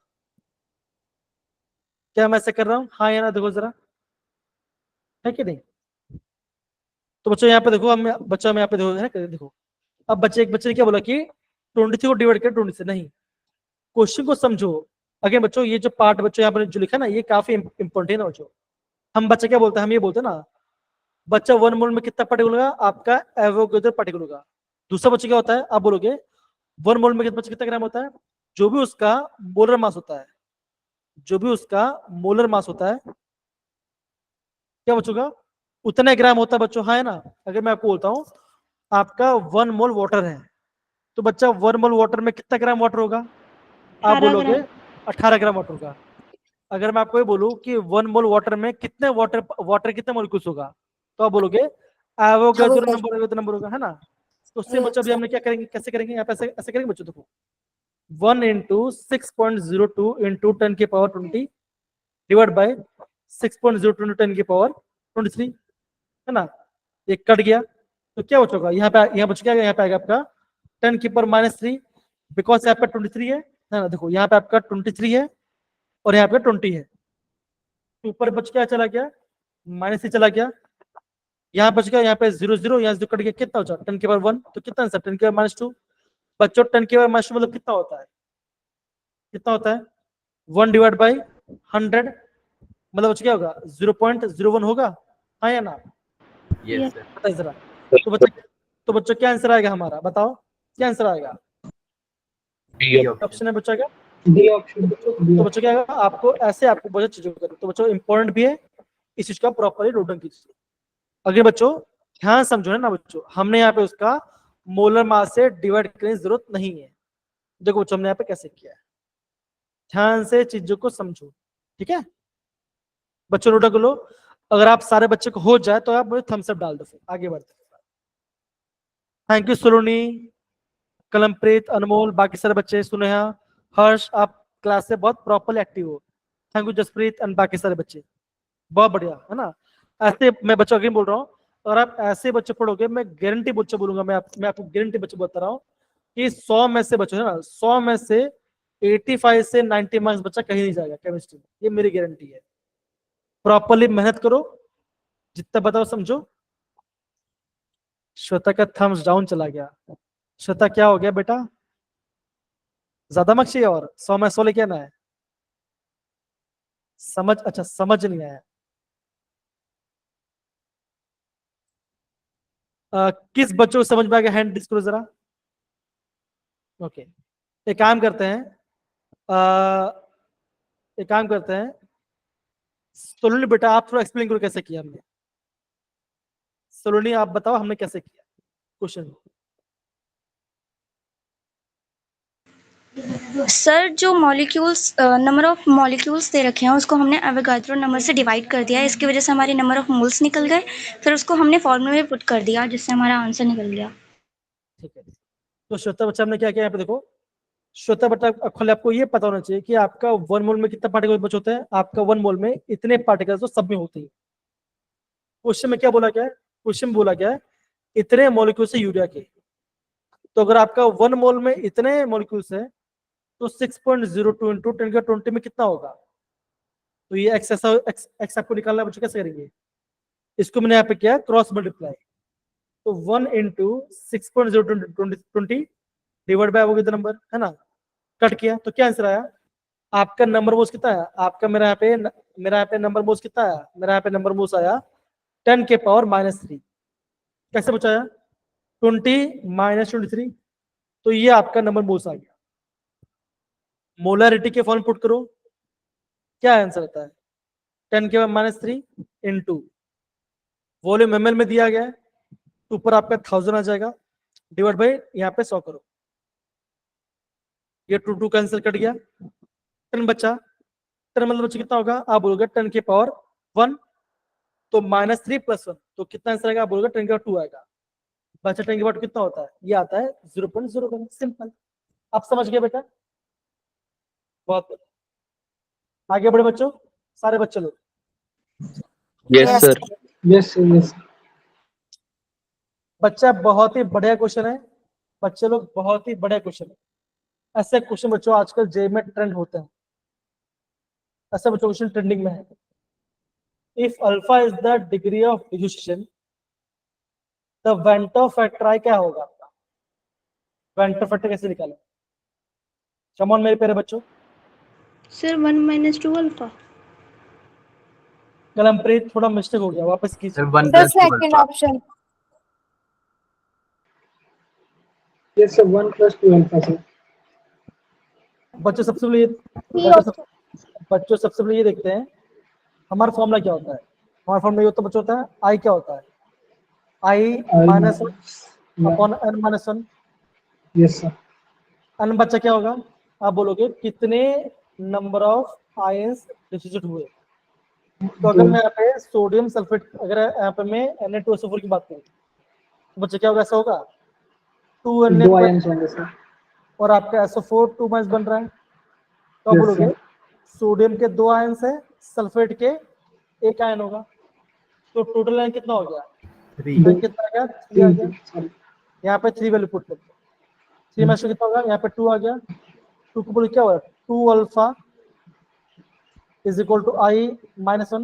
क्या मैं ऐसे कर रहा हूँ? हाँ या ना? देखो जरा, है कि नहीं? तो बच्चों यहाँ पे देखो, हम बच्चा में यहाँ पे देखो, है ना, देखो अब एक बच्चे ने क्या बोला कि 23 को डिवाइड कर 20 से। नहीं, क्वेश्चन को समझो। अगेन बच्चों, ये जो पार्ट बच्चों यहाँ पर जो लिखा ना, ये काफी इंपॉर्टेंट है ना बच्चों। हम बच्चा क्या बोलते हैं? हम ये बोलते हैं ना, बच्चा 1 मोल में कितना पार्टिकल होगा? आपका एवोगैड्रो पार्टिकल होगा। दूसरा बच्चा क्या होता है? आप बोलोगे 1 मोल में कितना ग्राम होता है? जो भी उसका मोलर मास होता है, जो भी उसका मोलर मास होता है, क्या बच्चों का उतना ग्राम होता है बच्चों, हाँ है ना। अगर मैं आपको बोलता हूँ आपका 1 मोल वाटर है, तो बच्चा 1 मोल वाटर में कितना ग्राम वाटर होगा? आप 18 बोलोगे ग्राम। 18 ग्राम वाटर होगा। अगर मैं आपको ये बोलूं कि 1 मोल वाटर में कितने वाटर कितने मॉलिक्यूल्स होगा, तो आप बोलोगे एवोगैड्रो नंबर होगा, है ना। तो उससे बच्चों अभी हमने क्या करेंगे, कैसे करेंगे? यहाँ पे ऐसे करेंगे बच्चों, देखो 1 into 6.02 into 10⁻20 divide by 6.02 into 10⁻23, है ना। ये कट गया तो क्या बचोगा? यहाँ बच गया, यहाँ पे आएगा आपका 10⁻³ बिकॉज यहाँ पे 23 है ना। देखो यहाँ पे आपका 23 है और यहाँ पे 20 है, ऊपर बच क्या चला गया? -3 चला गया। यहाँ बच गया, यहाँ पे 0 0, यहाँ से कट गया, कितना हो जाए? 10⁻1, तो कितना आंसर? 10⁻2। बच्चों 10⁻2 मतलब कितना होता है? कितना होता है? 1 डिवाइड बाई 100, मतलब बच क्या होगा? 0.01 होगा, हाँ या ना? Yes, sir. बताइए जरा। तो बच्चों क्या आंसर आएगा हमारा, बताओ क्या आंसर आएगा? D option. ऑप्शन है बच्चों का। डी ऑप्शन तो बच्चों क्या होगा, आपको ऐसे आपको बहुत चीजों करो। तो बच्चों इंपॉर्टेंट भी है, इस चीज का प्रॉपरली नोट डाउन कीजिए। अगर बच्चों ध्यान समझो ना बच्चों, हमने यहाँ पे उसका मोलर मास से डिवाइड करने की जरूरत नहीं है। देखो बच्चों हमने यहाँ पे कैसे किया है, ध्यान से चीजों को समझो, ठीक है बच्चों। नोट कर लो, अगर आप सारे बच्चे को हो जाए तो आप मुझे थम्स अप डाल दो, फिर आगे बढ़ते। थैंक यू सुरुनी, कलमप्रीत, अनमोल, बाकी सारे बच्चे, सुनेहा, हर्ष, आप क्लास से बहुत प्रॉपरली एक्टिव हो। थैंक यू जसप्रीत एंड बाकी सारे बच्चे, बहुत बढ़िया है ना। ऐसे मैं बच्चों अगेन बोल रहा हूँ, अगर आप ऐसे बच्चे पढ़ोगे, मैं गारंटी बच्चे बोलूंगा, मैं आपको गारंटी बच्चे बता रहा हूँ कि 100 में से बच्चों है ना, 100 में से 85 से 90 मार्क्स बच्चा कहीं नहीं जाएगा केमिस्ट्री में, ये मेरी गारंटी है। प्रॉपरली मेहनत करो, जितना बताओ समझो। श्वेता का थम्स डाउन चला गया। श्वेता क्या हो गया बेटा, ज्यादा मार्क्स चाहिए और 100 में 100 लेके आना है? समझ, अच्छा समझ नहीं आया। किस बच्चों को समझ में आ गया, हैंड डिस्क्लो जरा। ओके, एक काम करते हैं, एक काम करते हैं, सोलोनी बेटा आप थोड़ा एक्सप्लेन करो कैसे किया हमने। सोलोनी आप बताओ हमने कैसे किया क्वेश्चन। सर जो मॉलिक्यूल्स नंबर ऑफ मॉलिक्यूल्स दे रखे हैं उसको हमने एवोगाड्रो नंबर से डिवाइड कर दिया, इसकी वजह से हमारे नंबर ऑफ मोल्स निकल गए, फिर उसको हमने फॉर्मूले में पुट कर दिया जिससे हमारा आंसर निकल गया। ठीक है, तो श्वेता बच्चा हमने क्या किया यहाँ पे देखो। श्वेता बच्चा खुले आपको ये पता होना चाहिए कि आपका 1 मोल में कितना पार्टिकल बच होते हैं। आपका 1 मोल में इतने पार्टिकल्स तो सब में होते हैं। क्वेश्चन में क्या बोला गया है, क्वेश्चन में बोला गया है इतने मॉलिक्यूल से यूरिया के। तो अगर आपका 1 मोल में इतने मॉलिक्यूल्स है तो 6.02 इंटू 10⁻20 में कितना होगा। तो ये एक्स आपको निकालना है बच्चों, कैसे करेंगे इसको, मैंने यहाँ पे किया क्रॉस मल्टीप्लाई। तो 1 इंटू 6.02 डिवाइड बाय वो कितना नंबर है ना, कट किया तो क्या आंसर आया आपका। नंबर मोल्स कितना आया आपका, मेरा यहाँ पे नंबर मोल्स कितना आया, मेरा यहाँ पे नंबर मोल्स आया 10⁻³ कैसे बचाया 20 - 23। तो ये आपका नंबर मोल्स आ गया। मोलरिटी के फॉर्म पुट करो, क्या आंसर आता है 10⁻³ इंटू वॉल्यूम ml में दिया गया है, तो ऊपर आपका 1000 आ जाएगा, डिवाइड बाई यहाँ पे 100 करो, ये 2 कैंसिल कट गया, 10 बचा। 10 मतलब बच्चे कितना होगा, आप बोलोगे 10⁻1, तो -3 + 1 तो कितना आंसर आएगा, आप बोलोगे 10⁻2 आएगा। बच्चा 10⁻2 कितना होता है, ये आता है 0.01। सिंपल, आप समझ गए बेटा, बहुत आगे बढ़े बच्चों, सारे बच्चे लोग। Yes sir. यस यस बच्चा बहुत ही बढ़िया क्वेश्चन है, बच्चे लोग बहुत ही बढ़िया क्वेश्चन है। ऐसे क्वेश्चन बच्चों आजकल जे में ट्रेंड होते हैं, ऐसे बच्चों क्वेश्चन ट्रेंडिंग में है। If alpha is the degree of dissociation, the वेंटर फैक्टर आई क्या होगा आपका, वेंटर फैक्टर कैसे निकालें। कम ऑन मेरे प्यारे बच्चों। Sir 1 - 2 alpha. कलमप्रीत थोड़ा मिस्टेक हो गया, वापस कीजिए। Sir, 1 The + 2 second alpha. option. Yes sir 1 + 2 alpha sir. बच्चों सबसे पहले बच्चों सबसे पहले ये देखते हैं हमारा फॉर्मूला क्या होता है। हमारा फॉर्मूला ये होता है बच्चों, होता है आई क्या होता है, आई -1/n-1। Yes sir. n बच्चा क्या होगा, आप बोलोगे कितने नंबर ऑफ आयंस डिसोसिएट हुए। तो अगर मैं यहाँ पे सोडियम सल्फेट, अगर यहाँ पे मैं Na2SO4 की बात करूँ तो बच्चा क्या होगा, ऐसा होगा 2 2 आयंस होंगे सर। और आपका SO4 2 माइनस बन रहा है। तो आप Yes, बोलोगे sir. सोडियम के 2 आयंस है, सल्फेट के 1 आयन होगा, तो टोटल आयन कितना हो गया, 3. आयन कितना आ गया 3 आ गया। Sorry. यहाँ पे 3 वैल्यू पुट करते हैं, 3 में से कितना होगा, यहाँ पे 2 आ गया, 2 को बोलो क्या होगा 2 अल्फा इज इक्वल टू आई -1।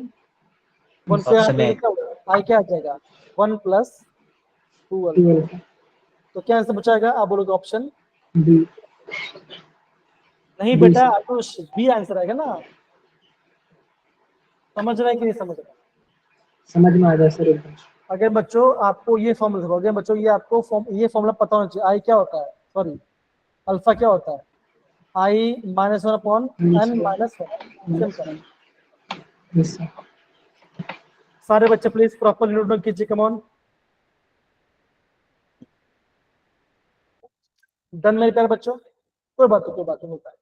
1 पे Option A. क्या होगा, आई क्या आ जाएगा 1 + 2 अल्फा। 2 अल्फा। तो क्या आंसर बचाएगा, आप बोलोगे ऑप्शन बी। नहीं B, बेटा, sir. आपको बी आंसर आएगा ना। समझ रहा है कि नहीं समझ रहा है? समझ में आ जाए सर एकदम। अगर बच्चों आपको ये फॉर्मूला देखो, अगर बच्चों ये आपको ये फॉर्मूला पता होना चाहिए, आई क्या होता है, सॉरी अल्फा क्या होता है, आई -1 upon n -1। Simple. Yes, sir. सारे बच्चे प्लीज प्रॉपर नोट कीजिए, कम ऑन। डन मेरे प्यारे बच्चों, कोई बात नहीं होता है।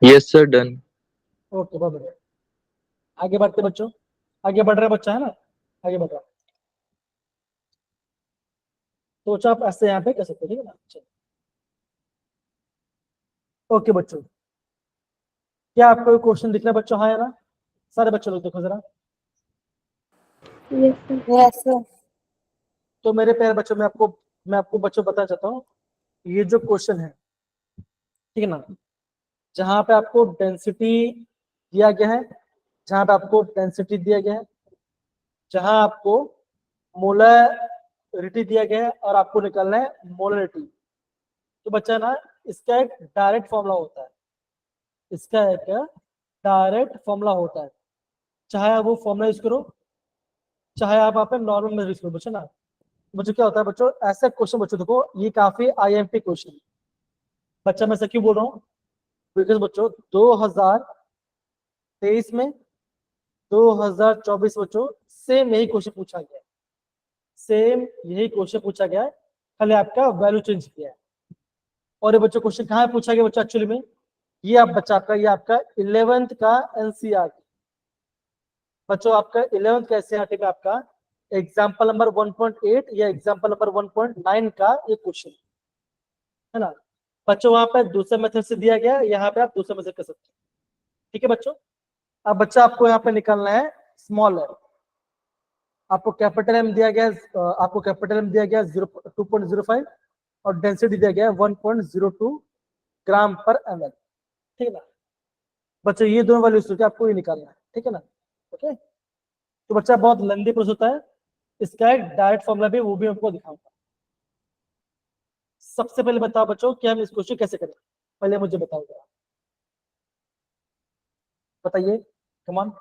Yes sir, done. ओके, बहुत बढ़िया। आगे बढ़ते बच्चों, आगे बढ़ रहे बच्चा है ना, आगे बढ़ रहा। तो आप ऐसे यहाँ पे कर सकते हो, ठीक है ना। चलो ओके बच्चों, क्या आपको क्वेश्चन दिख रहा है बच्चों, हाँ या ना? सारे बच्चों लोग देखो जरा। Yes, sir. तो मेरे प्यारे बच्चों, मैं आपको बच्चों बताना चाहता हूँ, ये जो क्वेश्चन है, ठीक है ना, जहाँ पे आपको डेंसिटी दिया गया है, जहाँ पे आपको डेंसिटी दिया गया है, जहाँ आपको मोलरिटी दिया गया है और आपको निकालना है मोलरिटी। तो बच्चा ना, इसका एक डायरेक्ट फॉर्मूला होता है, इसका एक डायरेक्ट फॉर्मूला होता है, चाहे आप वो फॉर्मूला यूज करो, चाहे आप यहाँ पे नॉर्मल में यूज करो बच्चों ना। बच्चों क्या होता है बच्चों, ऐसा क्वेश्चन बच्चों देखो, ये काफी आईएमपी क्वेश्चन। बच्चा मैं ऐसा क्यों बोल रहा हूँ, बिकॉज बच्चों 2023 में 2024 बच्चों सेम यही क्वेश्चन पूछा गया है, सेम यही क्वेश्चन पूछा गया है, खाली आपका वैल्यू चेंज किया है। और ये बच्चों क्वेश्चन कहाँ पूछा गया बच्चों एक्चुअली में, ये आप बच्चा आपका, ये आपका 11th का एनसीईआरटी बच्चों, आपका 11th का एनसीईआरटी में आपका एग्जाम्पल नंबर 1.8 या एग्जाम्पल नंबर 1.9 का एक क्वेश्चन है ना बच्चों। वहां पर दूसरे मेथड से दिया गया, यहाँ पे आप दूसरे मेथड कर सकते हैं, ठीक है बच्चों। अब बच्चा आपको यहाँ पे निकालना है स्मॉल है, आपको कैपिटल एम दिया गया है, आपको कैपिटल एम दिया गया है 2.05 और डेंसिटी दिया गया है 1.02 ग्राम पर ml, ठीक है ना बच्चों। ये दोनों वैल्यूज होती है, आपको ये निकालना है, ठीक है ना। ओके, तो बच्चा बहुत लेंदी प्रोसेस होता है, इसका एक डायरेक्ट फॉर्मूला भी, वो भी आपको दिखाऊंगा। सबसे पहले बताओ बच्चों कि हम इस क्वेश्चन कैसे करें, पहले मुझे बताओ जरा, बताइए, कम ऑन।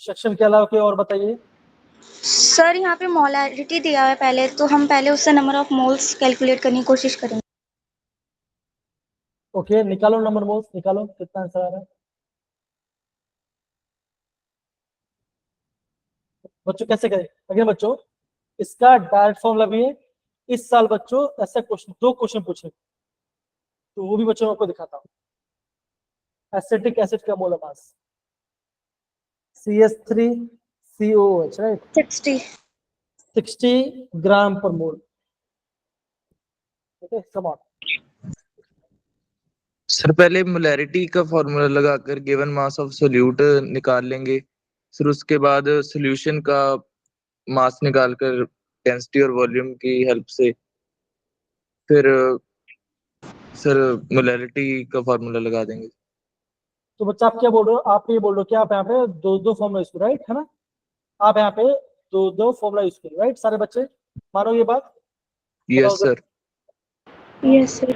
सेक्शन के अलावा कोई और बताइए। सर यहाँ पे मोलैरिटी दिया हुआ है पहले, तो हम पहले उससे नंबर ऑफ मोल्स कैलकुलेट करने की कोशिश करेंगे। ओके, निकालो नंबर मोल्स, निकालो कितना आंसर आ रहा है बच्चों, कैसे करें। अगर बच्चों इसका डायरेक्ट फॉर्मूला भी है, इस साल बच्चों ऐसा क्वेश्चन, 2 क्वेश्चन पूछे, तो वो भी बच्चों आपको दिखाता हूँ। एसिटिक एसिड का molar mass CH3COOH, right, 60 gram पर mole. Okay, come on. Sir पहले मोलैरिटी का फॉर्मूला लगाकर गिवन मास ऑफ सोल्यूट निकाल लेंगे, फिर उसके बाद सोल्यूशन का मास निकालकर डेंसिटी और वॉल्यूम की हेल्प से फिर सर मोलैरिटी का फॉर्मूला लगा देंगे। तो बच्चा आप क्या बोल रहे हो, आप ये बोल रहे हो कि आप यहाँ पे 2 फॉर्मूला यूज करो, राइट है ना, आप यहाँ पे 2 फॉर्मूला यूज करो, राइट सारे बच्चे, मानो ये बात। Yes sir. Yes sir.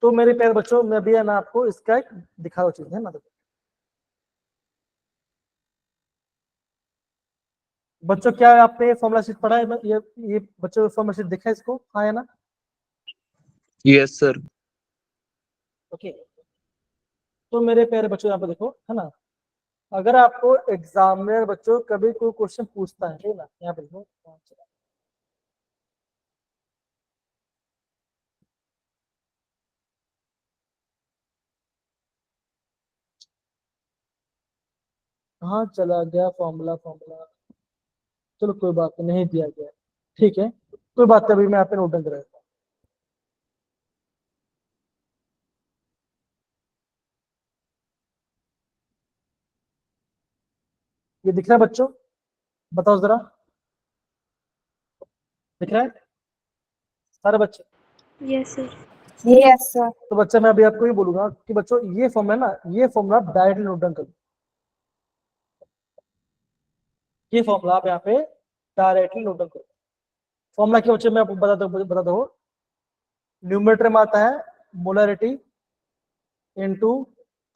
तो मेरे प्यारे बच्चों, मैं भी है ना आपको इसका एक दिखा रहा चीज है ना, देखो बच्चों, क्या आपने फॉर्मूला शीट पढ़ा है, ये बच्चों फॉर्मूला शीट देखा है इसको, हाँ या ना। Yes sir. ओके, तो मेरे प्यारे बच्चों यहाँ पे देखो है ना, अगर आपको एग्जामिनर बच्चों कभी कोई क्वेश्चन पूछता है, ठीक है ना, यहाँ पे देखो, हाँ चला गया फॉर्मूला, चलो कोई बात नहीं दिया गया, ठीक है, कोई बात नहीं, अभी मैं यहाँ पे नोट डाउन कर रहा हूँ। ये दिख रहा है बच्चों, बताओ जरा, दिख रहा है सारे बच्चे। Yes sir. Yes, sir. तो बच्चा मैं अभी आपको ये बोलूंगा कि बच्चों ये फॉर्मूला ना, ये फॉर्मूला डायरेक्टली नोट डाउन करो, ये फॉर्मूला आप यहाँ पे डायरेक्टली नोट डाउन करो। फॉर्मूला क्या बच्चे मैं आपको बता दो न्यूमरेटर में आता है मोलरिटी इनटू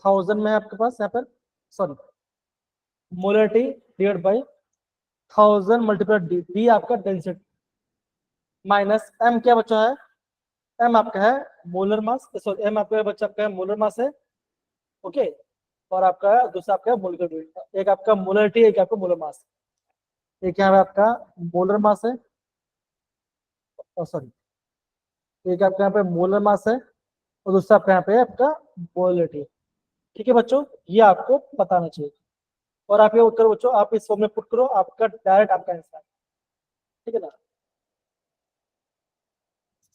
1000 में है आपके पास यहाँ पर, sorry molarity divide by 1000 multiply D, D आपका डेंसिटी माइनस एम क्या बचा है, एम आपका है मोलर मास, सॉरी एम आपका बच्चा आपका है मोलर मास है, ओके, और आपका दूसरा आपका मोलर वेट, एक आपका मोलरिटी एक आपका मोलर मास, एक यहाँ पे आपका मोलर मास है, सॉरी एक आपका यहाँ पे मोलर मास है और दूसरा आपका यहाँ पे आपका मोलरिटी, ठीक है बच्चों, ये आपको बताना चाहिए। और आप ये उत्तर बच्चों आप इस फॉर्म में पुट करो, आपका डायरेक्ट आपका आंसर, ठीक है ना।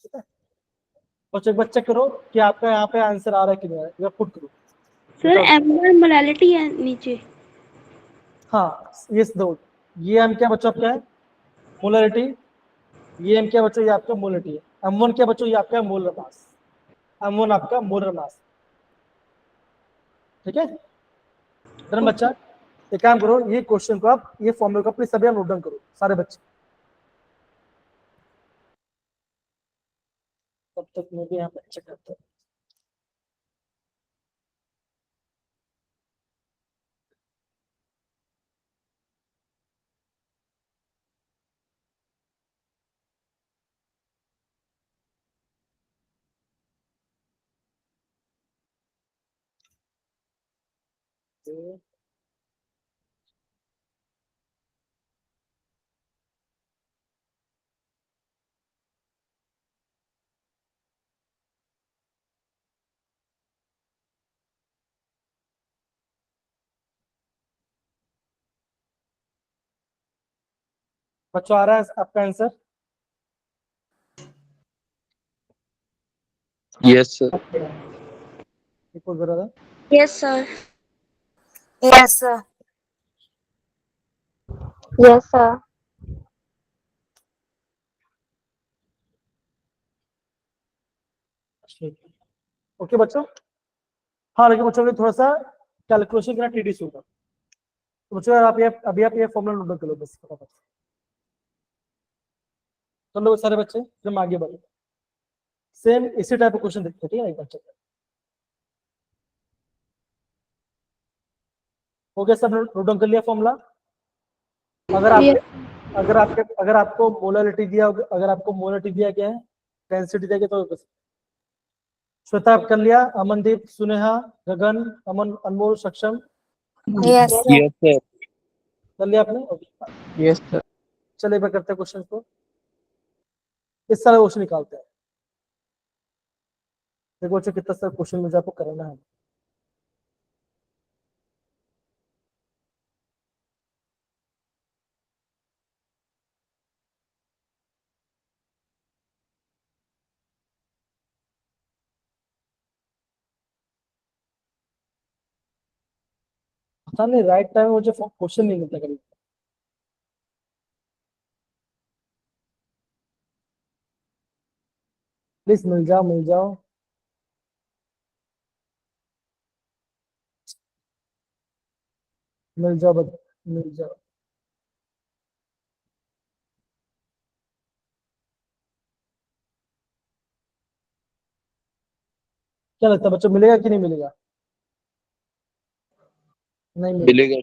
ठीक है बच्चों, एक बार चेक करो कि आपका यहाँ पे आंसर आ रहा है कि नहीं आ रहा है, पुट करो। सर एम मोलालिटी है नीचे। हाँ ये दो, ये एम क्या बच्चों आपका है मोलरिटी, ये एम क्या बच्चों ये आपका मोलरिटी है, M1 क्या बच्चों ये आपका मोलर मास, M1 आपका मोलर मास, ठीक है डन बच्चा। एक काम करो, ये क्वेश्चन को आप ये फॉर्मूला को अपने सभी नोट डाउन करो सारे बच्चे, तब तक मैं भी यहाँ पे चेक करता हूँ। बच्चों आ रहा है आपका आंसर, यस सर। एक और जरा yes sir. Yes, sir. Yes, sir. Okay बच्चों, हाँ लेकिन बच्चों के थोड़ा सा कैलकुलेशन करना टीडीएस होगा, तो बच्चों आप ये अभी आप ये फॉर्मूला नोट डाउन कर लो बस फटाफट, कर लो सारे बच्चे, फिर हम आगे बढ़े, सेम इसी टाइप का क्वेश्चन देखते हैं, ठीक है एक बार चेक हो गया सब नोट डाउन कर लिया फॉर्मूला। अगर आप अगर आपको मोलरिटी दिया, अगर आपको मोलरिटी दिया गया है, डेंसिटी दिया गया तो श्वेता आप कर लिया, अमनदीप, सुनेहा, गगन, अमन, अनमोल, सक्षम Yes, sir. Yes sir. कर लिया आपने। Yes sir. चलिए एक बार करते हैं क्वेश्चन को, इस सारे क्वेश्चन निकालते हैं, देखो बच्चों कितना सारा क्वेश्चन मुझे आपको करना है। पता नहीं राइट टाइम मुझे क्वेश्चन नहीं मिलता कभी, प्लीज मिल जाओ मिल जाओ। मिल जाओ मिल जाओ। क्या लगता है बच्चों मिलेगा कि नहीं मिलेगा? नहीं मिलेगा। मिलेगा।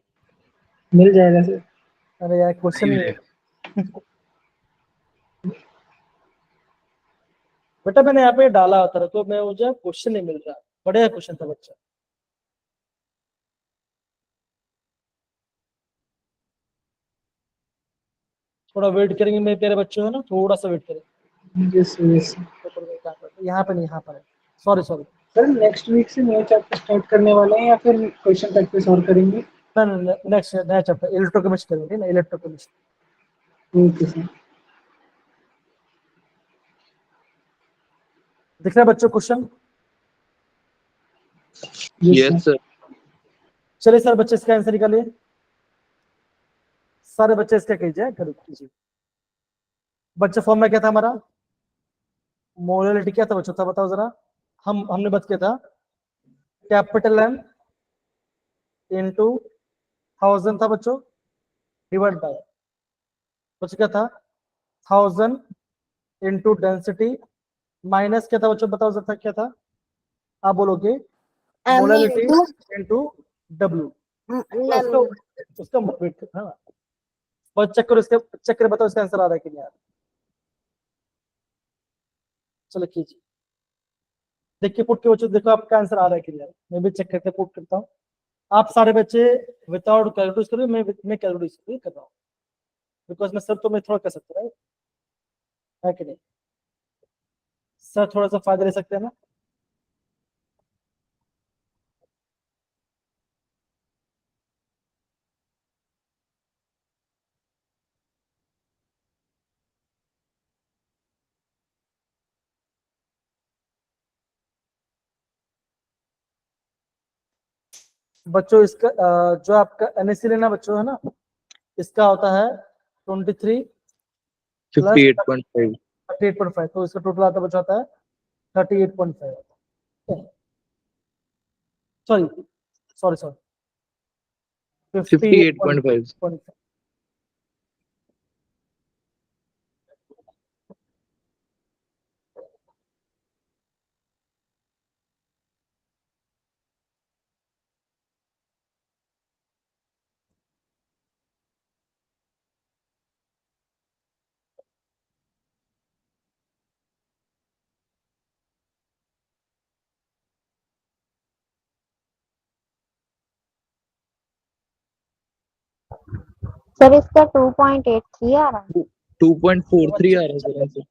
मिल जाएगा सर। अरे यार क्वेश्चन नहीं है बेटा, मैंने यहाँ पे डाला होता तो मैं मुझे क्वेश्चन नहीं मिल रहा, बढ़िया क्वेश्चन था बच्चा। थोड़ा वेट करेंगे मेरे प्यारे बच्चों, है ना, थोड़ा सा वेट करेंगे। यस यस यहाँ पे नहीं, यहाँ पर है, sorry sorry. Sir next week से नया चैप्टर स्टार्ट करने वाले हैं या फिर क्वेश्चन प्रैक्टिस और करेंगे? नेक्स्ट नया चैप्टर इलेक्ट्रोकेमिस्ट्री करेंगे ना, इलेक्ट्रोकेमिस्ट्री। Okay sir. दिख रहा है बच्चों क्वेश्चन? Yes sir. चलिए सर बच्चे इसका आंसर निकालिए, सारे बच्चे इसका कीजिए। बच्चे फॉर्म में क्या था हमारा, मोलरिटी क्या था बच्चों, था बताओ जरा। हमने बात किया था कैपिटल M इनटू 1000 था बच्चों, डिवाइड बाय बच्चों क्या था 1000 इनटू डेंसिटी माइनस क्या था बच्चों, बताओ जरा क्या था, आप बोलोगे M molality into into W, number. उसका वेट था ना। बस चेक करो इसके, चेक कर बताओ इसका आंसर आ रहा है कि नहीं आ रहा। चलो कीजिए, देखिए पुट के बच्चों, देखो आपका आंसर आ रहा है कि नहीं आ रहा। मैं भी चेक करके पुट करता हूँ। आप सारे बच्चे विदाउट कैलकुलेट करो, मैं कैलकुलेट कर रहा हूँ, बिकॉज मैं सर तो मैं थोड़ा कर सकता है कि नहीं। सर थोड़ा सा फायदा ले सकते हैं ना। बच्चों इसका जो आपका NSC लेना बच्चों है ना, इसका होता है 23 प्लस 58.5 38.5, तो इसका टोटल आता बच्चा होता है 38.5। Sorry sorry sorry 58.5 58.5। सर इसका 2.83 आ रहा है। 2.43 आ रहा है सर आंसर,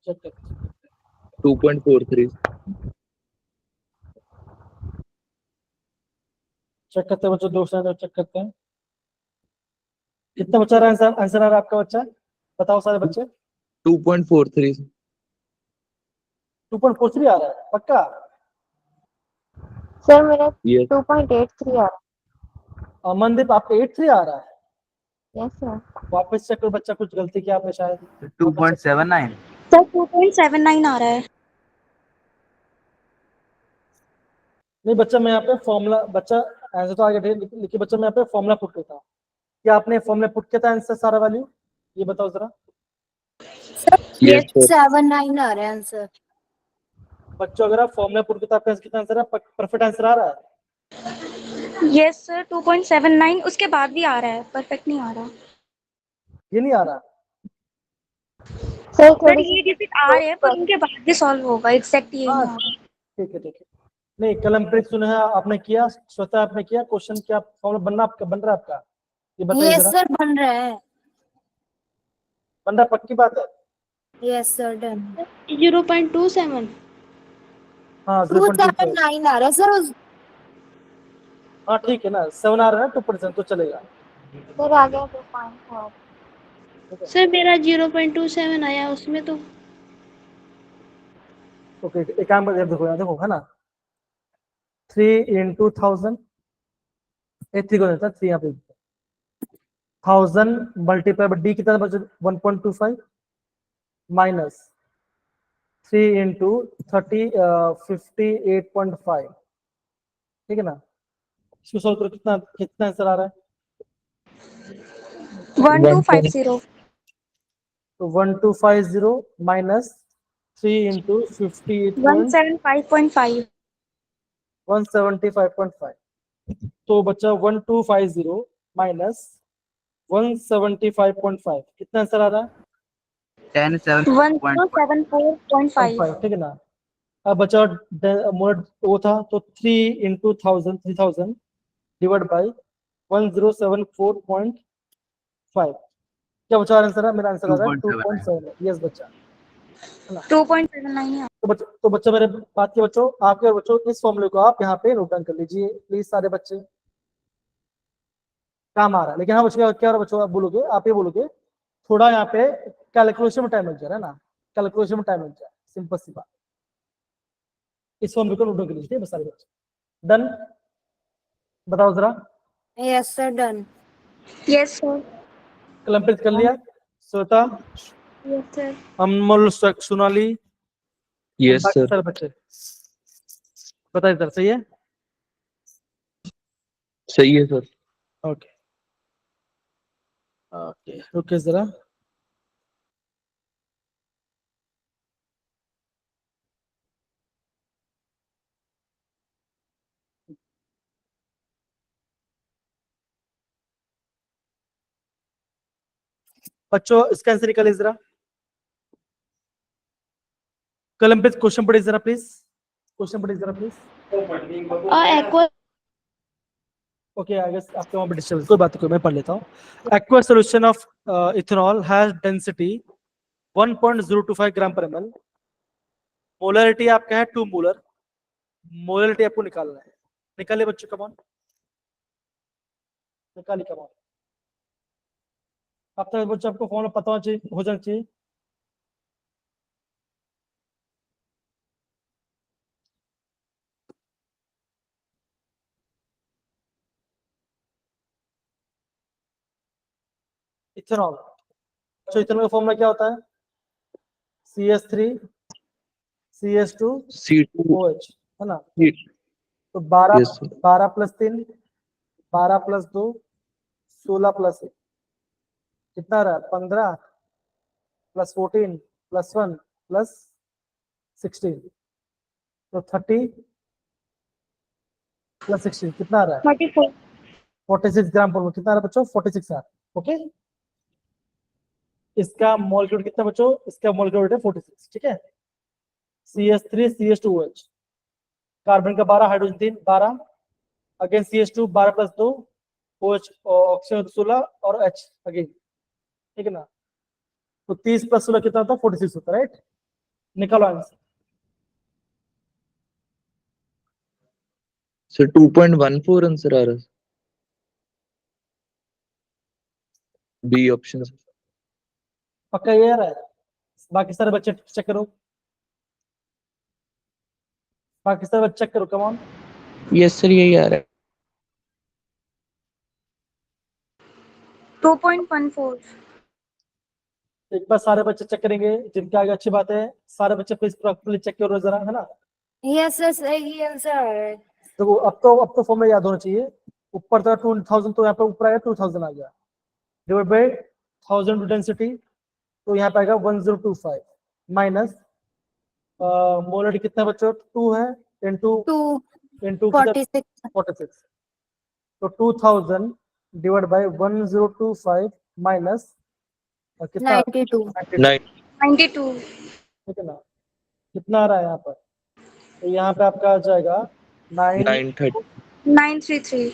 चेक कर 2.43। चेक करते हैं बच्चों, 2 चेक करते हैं कितना बच्चा रहा आंसर, आंसर आ रहा है आपका बच्चा, बताओ सारे बच्चे। 2.43 2.43 आ रहा है पक्का। सर मेरा यस 2.83 आ रहा अमनदीप आपका 83 आ रहा है। है। Yes sir. वापस चेक करो बच्चा, कुछ गलती किया आपने शायद। 2.79। सर 2.79 आ रहा है। नहीं बच्चा, मैं यहाँ पे फॉर्मूला, बच्चा आंसर तो आगे थे लेकिन बच्चा मैं यहाँ पे फॉर्मूला पुट करता हूँ। क्या आपने फॉर्मूला पुट किया था आंसर सारा वैल्यू, ये बताओ जरा। यस सर 7.9 आ रहा है आंसर। बच्चों अगर आप फॉर्मूला पुट करते आपका कितना आंसर है, परफेक्ट आंसर आ रहा है। यस सर 2.79 उसके बाद भी आ रहा है, परफेक्ट नहीं आ रहा। ये नहीं आ रहा। सर सर थोड़ी ये सी डिजिट आ रहे हैं पर उनके बाद भी सॉल्व होगा, एग्जैक्ट ये हाँ नहीं आ रहा। ठीक है ठीक है। नहीं कलमप्रीत सुना है आपने किया, स्वतः आपने किया क्वेश्चन, क्या फॉर्मूला बनना आपका बन रहा है आपका, ये बताइए यस जरा। सर बन रहा है। बन रहा है, पक्की बात है। Yes sir done. 0.27। हाँ 0.2। 2.79 आ रहा है सर उस। हाँ ठीक है ना, 7 आ रहा है ना 2% तो चलेगा। सर आ गया 2.4। ठीक है सर मेरा 0.27 आया उसमें तो। ओके, एक काम कर देखो यार, देखो है ना 3 into 1000, 3 को देता है 3 यहाँ पे 1000 मल्टीप्लाई बाय डी कितना बचे 1.25 माइनस 3 into 30 58.5, ठीक है ना। इसको सॉल्व करो, कितना कितना आंसर आ रहा है। 1250। तो 1250 माइनस 3 into 58.175, 175.5। तो बच्चा 1250 माइनस 175.5, कितना आंसर आ रहा है 10.7.5। 1074.5। ठीक है ना। अब बचा मोड वो था तो 3 into 1000 3000 डिवाइड बाई 1074.5, क्या बचा आंसर है, मेरा आंसर आ रहा है 2.79। 2.7। यस बच्चा है ना। 2.79 तो बच्चा मेरे बात के बच्चों, आपके बच्चों इस फॉर्मूले को आप यहाँ पे नोट डाउन कर लीजिए प्लीज सारे बच्चे, काम आ रहा है। लेकिन हाँ बच्चों क्या बच्चों आप बोलोगे, आप ये बोलोगे थोड़ा यहाँ पे कैलकुलेशन में टाइम लग जा रहा है ना, कैलकुलेशन में टाइम लग जाए, सिंपल सी बात। इस फॉर्मूले को नोट डाउन कर लीजिए बस सारे बच्चे। डन, बताओ जरा। Yes sir done. Yes sir. Kalampreet कर लिया, Shweta, yes sir. Anmol, Sonali, yes बाकी सर सारे बच्चे बताइए सर, सही है। सही है सर। ओके ओके ओके जरा बच्चों इसका आंसर निकालिए जरा, कलम पे क्वेश्चन पढ़िए जरा प्लीज, क्वेश्चन पढ़िए जरा please. Aqua okay I guess आपके वहां पे डिस्टर्बेंस, कोई बात नहीं, मैं पढ़ लेता हूँ। Aqua solution of ethanol has density 1.025 ग्राम पर ml, मोलरिटी आपका है 2 मोलर, मोलरिटी आपको निकालना है, निकालिए बच्चों, कम ऑन निकालिए, कम ऑन। अब तक बच्चों आपको फॉर्मूला पता होना चाहिए, हो जाना चाहिए। इथेनॉल, तो इथेनॉल का फॉर्मूला क्या होता है? CH3 CH2 C2 OH, है ना? yes तो 12 sir 12 + 3 12 + 2 16 + 1 कितना रहा? 15 + 14 + 1 + 16, तो 30 + 16 कितना रहा है? 34 46 ग्राम पर कितना रहा बच्चों? 46 आ। ओके, इसका मोल कितना बच्चों? इसका मोल है 46, ठीक है। CH3 CH2OH, कार्बन का 12, hydrogen 3 12, again CH2 12 + 2 OH oxygen 16 और H अगेन, ठीक है ना? तो 30 + 16 कितना होता है? 46 होता है, राइट? निकालो आंसर। सर 2.14 आंसर आ रहा है, बी ऑप्शन। पक्का ये आ रहा है? बाकी सारे बच्चे चेक करो, बाकी सारे बच्चे चेक करो, कम ऑन। यस सर यही आ रहा है। 2.14 एक बार सारे बच्चे चेक करेंगे जिनके आगे, अच्छी बात है, सारे बच्चे प्लीज प्रॉपर्ली चेक करो जरा, है ना? Yes, sir, सही आंसर आ रहा है। तो अब तो फॉर्मूला याद होना चाहिए। ऊपर था 2000, तो यहाँ पे ऊपर आया 2000 आ गया, डिवाइड बाय 1000 टू डेंसिटी, तो यहाँ पे आएगा 1025 माइनस मोलरिटी कितना बच्चों? 2 है, इनटू 246 46, तो 2000 डिवाइड बाय 1025 माइनस कितना? 92 9 92 ठीक है ना? कितना आ रहा है यहाँ पर? तो यहाँ पे आपका आ जाएगा 930 933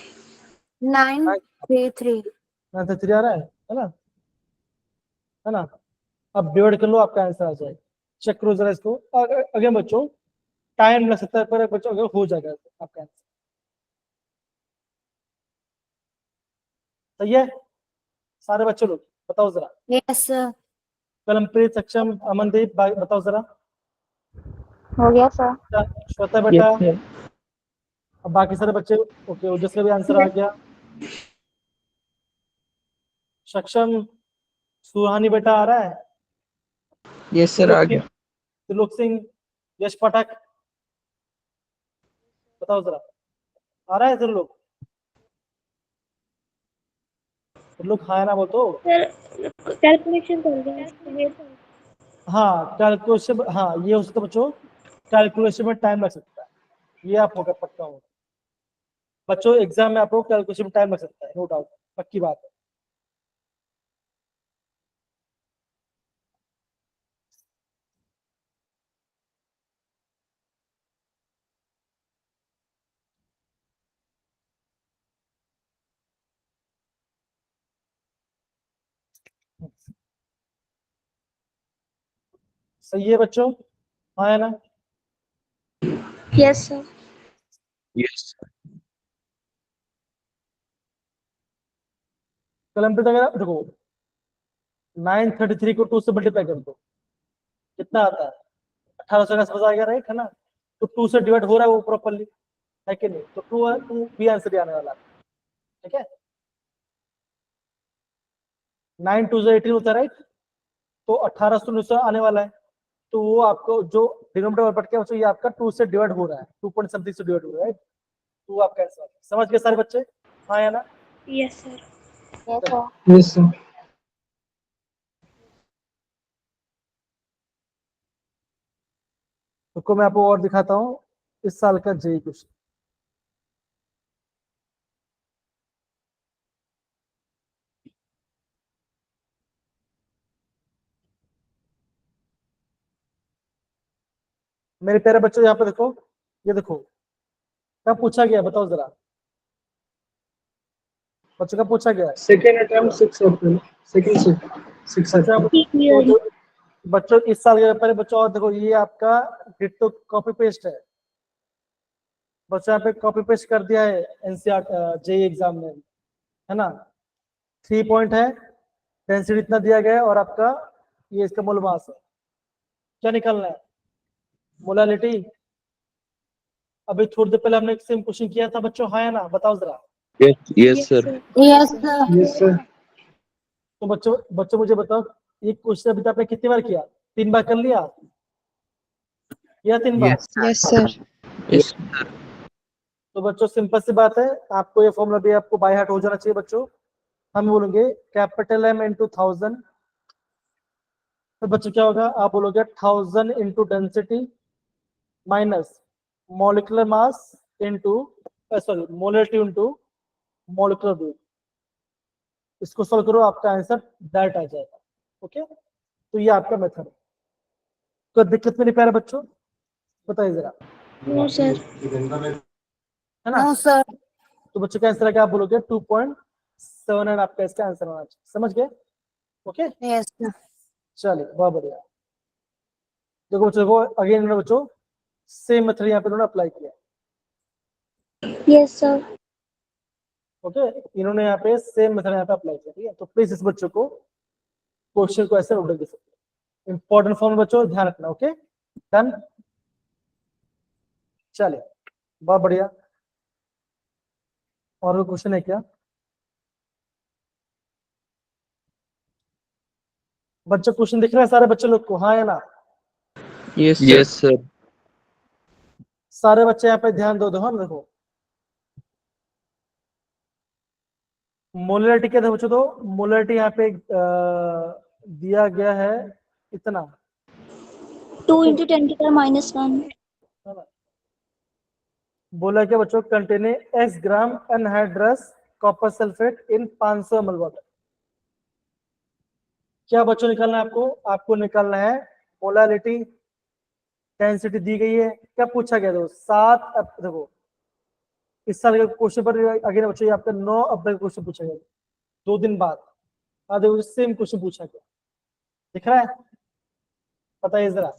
933 993 आ रहा है ना? है ना? अब डिवाइड कर लो, आपका आंसर आ जाएगा। चेक करो जरा इसको, अगेन बच्चों टाइम लग सकता है, पर बच्चों अगर हो जाएगा आपका आंसर। सही है? सारे बच्चे लोग बताओ जरा, यस सर, कलमप्रीत, सक्षम, अमनदीप, बताओ जरा। हो गया सर। श्वेता बेटा, यस सर। अब बाकी सारे बच्चे, ओके, ओजस का भी आंसर आ गया। सक्षम, सुहानी बेटा आ रहा है? यस सर आ गया। त्रिलोक सिंह, यश पाठक, बताओ जरा, आ रहा है त्रिलोक? त्रिलोक हाँ है ना, बोल तो। सर कैलकुलेशन कर रहे हैं। हाँ कैलकुलेशन, हाँ ये हो सकता है बच्चों, कैलकुलेशन में टाइम लग सकता है, ये आप होगा पक्का होगा बच्चों, एग्जाम में आपको कैलकुलेशन में टाइम लग सकता है, नो डाउट, पक्की बात है। सही है बच्चों, हाँ है ना? Yes sir. यस कलम पे अगर देखो 933 को 2 से मल्टीप्लाई कर दो, कितना आता है? 1800 का समझ आ गया, राइट है ना? तो 2 से डिवाइड हो रहा है वो प्रॉपरली, है कि नहीं? तो 2 भी आंसर आने वाला है, ठीक है? 9 2 से 18 होता है, राइट? तो 1800 आने वाला है, तो वो आपको जो डिनोमिनेटर बढ़ के ये आपका 2 से डिवाइड हो रहा है, 2 पॉइंट समथिंग से डिवाइड हो रहा है, राइट? तो आपका आंसर समझ गए सारे बच्चे, हाँ या ना? Yes sir. Yes sir. तो मैं आपको और दिखाता हूँ इस साल का जेई क्वेश्चन। मेरे प्यारे बच्चों यहाँ पे देखो, ये देखो क्या पूछा गया बताओ जरा, बच्चों का पूछा गया है। सेकेंड अटेम्प्ट 6 अप्रैल, सेकेंड शिफ्ट 6 अच्छा अप्रैल। तो बच्चों इस साल के पेपर है बच्चों, और देखो ये आपका डिट्टो कॉपी पेस्ट है बच्चों, यहाँ पे कॉपी पेस्ट कर दिया है एनसीआर जेई एग्जाम में, है ना। 3 पॉइंट है, डेंसिटी इतना दिया गया है, और आपका ये इसका मोल मास है। क्या निकालना है? मोलालिटी। अभी थोड़ी देर पहले हमने एक सेम क्वेश्चन किया था बच्चों, हाँ या ना, बताओ जरा। Yes sir. Yes, sir. Yes sir. तो बच्चों बच्चों मुझे बताओ, ये क्वेश्चन अभी तक आपने कितनी बार किया? 3 बार कर लिया या 3 बार? Yes yes sir. यस तो बच्चों सिंपल सी बात है, आपको ये फॉर्मूला भी आपको बाय हार्ट हो जाना चाहिए बच्चों। हम बोलेंगे कैपिटल M इंटू 1000, तो बच्चों क्या होगा, आप बोलोगे 1000 into density minus molecular mass into sorry molarity into molecular weight. इसको सॉल्व करो, आपका आंसर डायरेक्ट आ जाएगा। ओके, तो ये आपका मेथड है। तो दिक्कत मेरे प्यारे बच्चों, बताइए जरा, नो सर। है ना। No, sir. तो बच्चों का आंसर क्या, आप बोलोगे 2.7 एंड आपका इसका आंसर होना चाहिए, समझ गए? Okay Yes, sir. चलिए बहुत बढ़िया। देखो बच्चों, देखो अगेन बच्चों सेम मेथड यहाँ पे उन्होंने अप्लाई किया। Yes sir. ओके, इन्होंने यहाँ पे सेम मेथड यहाँ पे अप्लाई किया, ठीक है। तो प्लीज इस बच्चों को क्वेश्चन को ऐसे उल्टा दे सकते, इंपॉर्टेंट फॉर्म में बच्चों ध्यान रखना। ओके डन, चलिए बहुत बढ़िया। और कोई क्वेश्चन है क्या बच्चों? क्वेश्चन दिख रहा है सारे बच्चे लोग को, हाँ या ना? Yes yes sir. सारे बच्चे यहाँ पे ध्यान दो, हाँ देखो मोलरिटी क्या था बच्चों, तो मोलरिटी यहाँ पे दिया गया है इतना, 2 into 10 to the minus 1. है ना? बोला क्या बच्चों, कंटेनिंग x ग्राम अनहाइड्रस कॉपर सल्फेट इन 500 ml वाटर। क्या बच्चों निकालना है आपको? आपको निकालना है मोलालिटी, डेंसिटी दी गई है, क्या पूछा गया? देखो 7 देखो इस साल के क्वेश्चन पर अगेन बच्चों ये आपका 9 अप्रैल का क्वेश्चन पूछा गया, 2 दिन बाद। देखो सेम क्वेश्चन पूछा गया, दिख रहा है? बताइए जरा।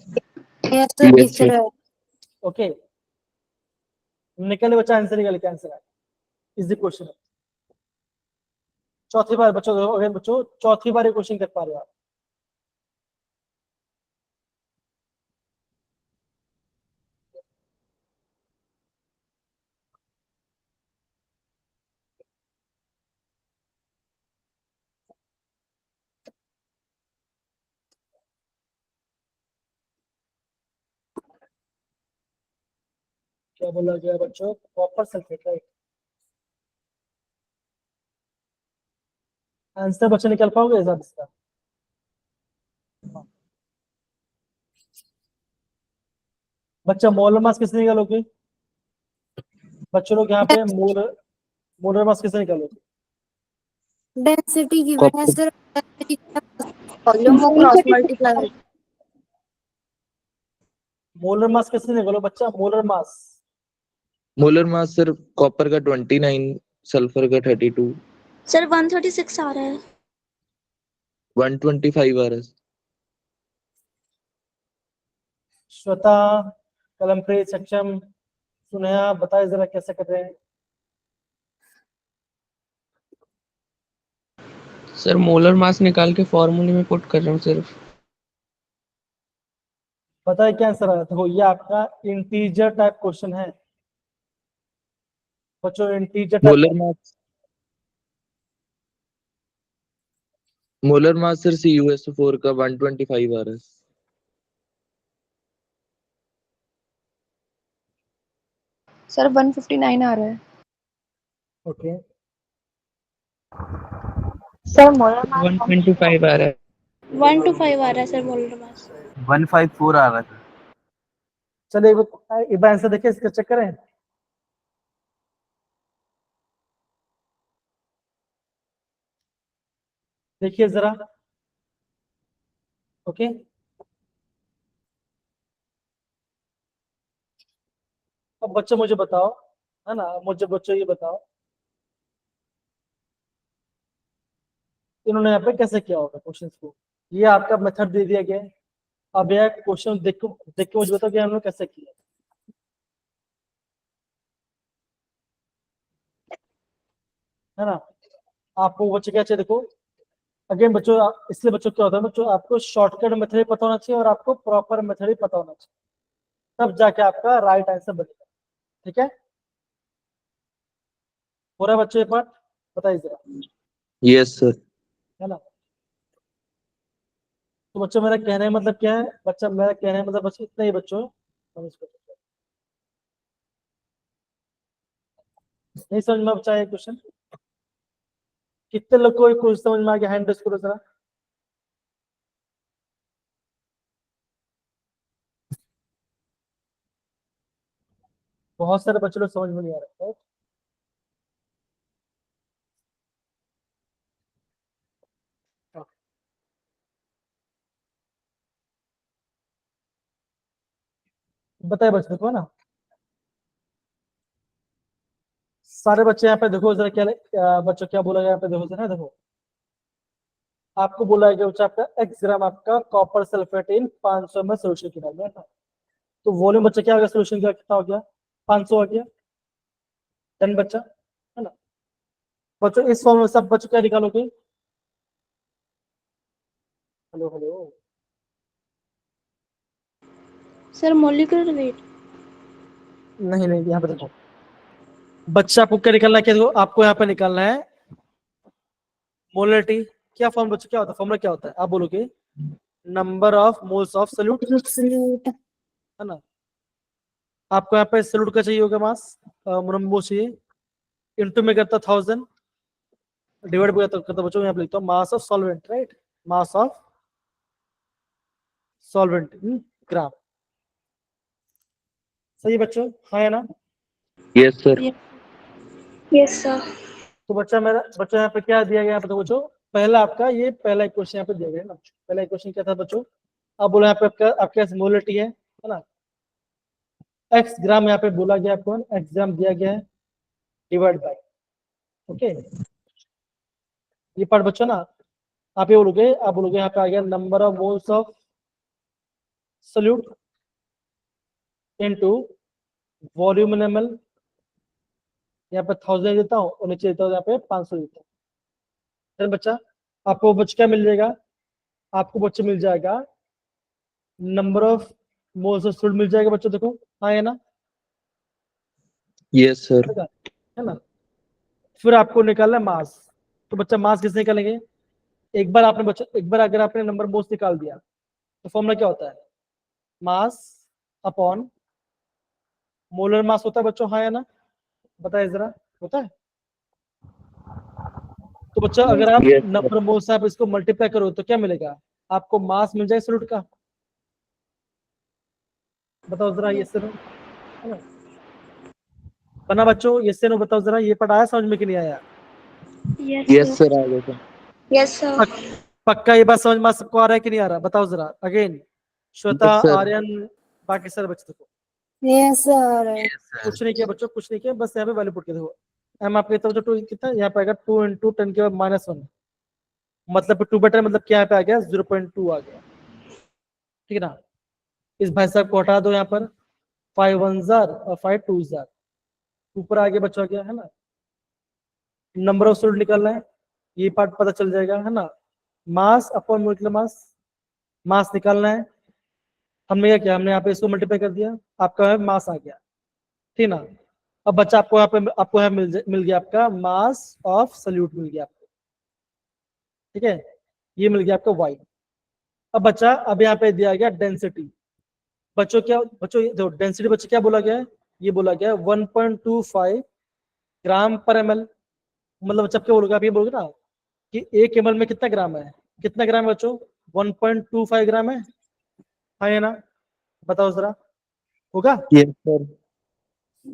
Yes, sir. Yes, sir. Sir. Okay निकले बच्चा, आंसर निकल के आंसर है इज द क्वेश्चन। चौथी बार बच्चों, अगर बच्चों चौथी बार ये क्वेश्चन कर पा रहे हो आप। क्या बोला गया बच्चों? Copper sulphate, right. आंसर बच्चों निकल पाओगे हिसाब इसका? बच्चा मोलर मास किससे निकालोगे बच्चों लोग? यहाँ पे मोलर मास किससे निकालोगे? Density given as the volume of cross multiply. Molar mass किससे निकालो बच्चा? Molar mass molar mass sir copper का 29, सल्फर का 32, सर 136 आ रहा है। 125 आ रहा है। श्वेता, कलमप्रीत, सक्षम, सुनेहा, बताए जरा कैसे कर रहे हैं? सर मोलर मास निकाल के फॉर्मूले में पुट कर रहा हूँ सिर्फ। पता है क्या आंसर आया? देखो ये आपका इंटीजर टाइप क्वेश्चन है बच्चों, integer molar type. Mass molar mass sir CuSO4 का 125 आ रहा है। सर 159 आ रहा है। ओके सर मोलर मास 125 आ रहा है। 1 to 5 आ रहा है सर मोलर मास। 154 आ रहा है सर। चलिए एक बार आंसर देखिए, इसका चेक करें। देखिए जरा। ओके अब बच्चों मुझे बताओ, है ना, मुझे बच्चों ये बताओ इन्होंने यहाँ पे कैसे किया होगा क्वेश्चंस को। ये आपका मेथड दे दिया गया है। अब यह क्वेश्चन देख के मुझे बताओ कि हमने कैसे किया, है ना। आपको बच्चे क्या चाहिए, देखो अगेन बच्चों, इसलिए बच्चों क्या होता है बच्चों, आपको शॉर्टकट मेथड भी पता होना चाहिए और आपको प्रॉपर मेथड भी पता होना चाहिए, तब जाके आपका राइट आंसर बनेगा। ठीक है, पूरा बच्चों ये पार्ट बताइए जरा, यस सर। है ना। तो बच्चों मेरा कहने का मतलब क्या है, बच्चा मेरा कहने का मतलब बस इतना ही बच्चों, नहीं समझ में बच्चा ये क्वेश्चन, कितने लोग को कुछ समझ में आ गया, हैंड रेस करो जरा। बहुत सारे बच्चे लोग समझ में नहीं आ रहे हैं। बताए बच्चे को ना, सारे बच्चे यहाँ पे देखो जरा, क्या बच्चों क्या बोला गया यहाँ पे, देखो जरा, देखो आपको बोला गया बच्चा आपका x ग्राम आपका कॉपर सल्फेट इन 500 में सोल्यूशन की डालना है। तो वॉल्यूम बच्चा क्या हो गया, सोल्यूशन का कितना हो गया, 500 आ गया, 10 बच्चा, है ना। बच्चों इस फॉर्म में सब बच्चों क्या निकालोगे, hello hello, sir molecular weight. नहीं नहीं, यहाँ पे देखो बच्चा आपको क्या निकालना है, क्या देखो आपको यहाँ पे निकालना है मोलरिटी। क्या फॉर्म बच्चों क्या होता है, फॉर्मूला क्या होता है, आप बोलोगे number of moles of solute, है ना। आपको यहाँ पे सोल्यूट का चाहिए होगा मास, मुरम्बो चाहिए, इनटू में करता 1000, डिवाइड करता बच्चों, यहाँ पे लिखता हूँ mass of solvent, right, mass of solvent in gram. सही है बच्चों, हाँ है ना। Yes sir. Yes sir. तो बच्चा यहाँ पे क्या दिया गया, यहाँ पे तो बच्चों पहला आपका ये पहला क्वेश्चन यहाँ पे दिया गया है ना। पहला क्वेश्चन क्या था बच्चों, अब बोला यहाँ पे आपके पास मोलरिटी है ना, एक्स ग्राम यहाँ पे बोला गया आपको, एक्स ग्राम दिया गया है, डिवाइड बाय, ओके। ये पार्ट बच्चों ना, आप बोलोगे यहाँ पे आ गया number of moles of solute into volume in ml, यहाँ पे 1000 देता हूँ और नीचे देता हूँ यहाँ पे 500 देता हूँ। फिर बच्चा आपको बच्चा क्या मिल जाएगा, आपको बच्चे मिल जाएगा number of moles of solute मिल जाएगा बच्चों, देखो हाँ है ना, यस सर। है ना। फिर आपको निकालना है मास, तो बच्चा मास किससे निकालेंगे, एक बार अगर आपने नंबर मोल्स निकाल दिया तो फॉर्मूला क्या होता है, मास अपॉन मोलर मास होता है बच्चों, हाँ है ना, बताइए जरा, होता है। तो बच्चा अगर आप Yes, नंबर मोल से आप इसको मल्टीप्लाई करो तो क्या मिलेगा, आपको मास मिल जाएगा सोल्यूट का, बताओ जरा ये से नो, है ना। बना बच्चों ये से नो, बताओ जरा, ये पढ़ाया समझ में कि नहीं आया, यस सर आ गया सर। Yes sir. पक्का ये बात समझ में सबको आ रहा है कि नहीं आ रहा, बताओ जरा again, Shweta, Yes, sir. Aryan, बाकी सारे बच्चे देखो, Yes, sir. कुछ नहीं किया बच्चों, कुछ नहीं किया, बस यहाँ पे वैल्यू पुट के देखो, एम आपके तरफ जो 2 कितना यहाँ पे आएगा 2 × 10 के बाद -1, मतलब 2/10 मतलब क्या यहाँ पे आ गया 0.2 आ गया, ठीक है ना। इस भाई साहब को हटा दो, यहाँ पर 5 1 जार और 5 2 जार, ऊपर आगे बचा गया, है ना। नंबर ऑफ सोल्यूट निकालना है, ये पार्ट पता चल जाएगा, है ना। मास अपॉन मोलिकुलर मास निकालना है, हमने क्या किया, हमने यहाँ पे इसको मल्टीप्लाई कर दिया, आपका मास आ गया, ठीक ना। अब बच्चा आपको यहाँ मिल गया आपका मास ऑफ सोल्यूट मिल गया आपको, ठीक है, ये मिल गया आपका वाई। अब बच्चा अब यहाँ पे दिया गया डेंसिटी, बच्चों देखो डेंसिटी बच्चे क्या बोला गया है, ये बोला गया है 1.25 ग्राम पर ml, मतलब बच्चा क्या बोलोगे, आप ये बोलोगे ना कि 1 ml में कितना ग्राम है, कितना ग्राम है बच्चों, 1.25 ग्राम है, हाँ है ना, बताओ जरा, होगा। Yes sir.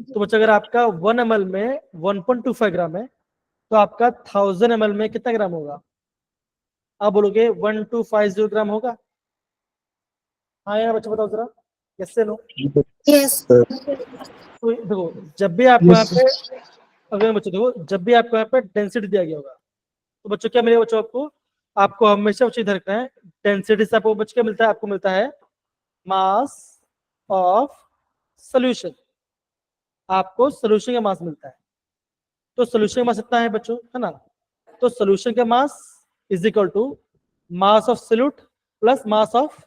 तो बच्चा अगर आपका 1 ml में 1.25 ग्राम है तो आपका 1000 ml में कितना ग्राम होगा, आप बोलोगे 1250 ग्राम होगा, हाँ यार बच्चा बताओ जरा, यस से नो, Yes. तो देखो जब भी आपको यहाँ पे, अगर बच्चों देखो जब भी आपको यहाँ पे डेंसिटी दिया गया होगा तो बच्चों क्या मिलेगा बच्चों आपको, आपको हमेशा उसी ध्यान रखना है डेंसिटी से आपको बच्चों क्या मिलता है, आपको मिलता है मास ऑफ सोल्यूशन, आपको सोल्यूशन का मास मिलता है। तो सोल्यूशन का मास इतना है बच्चों, है ना, तो सोल्यूशन का mass is equal to mass of solute plus mass of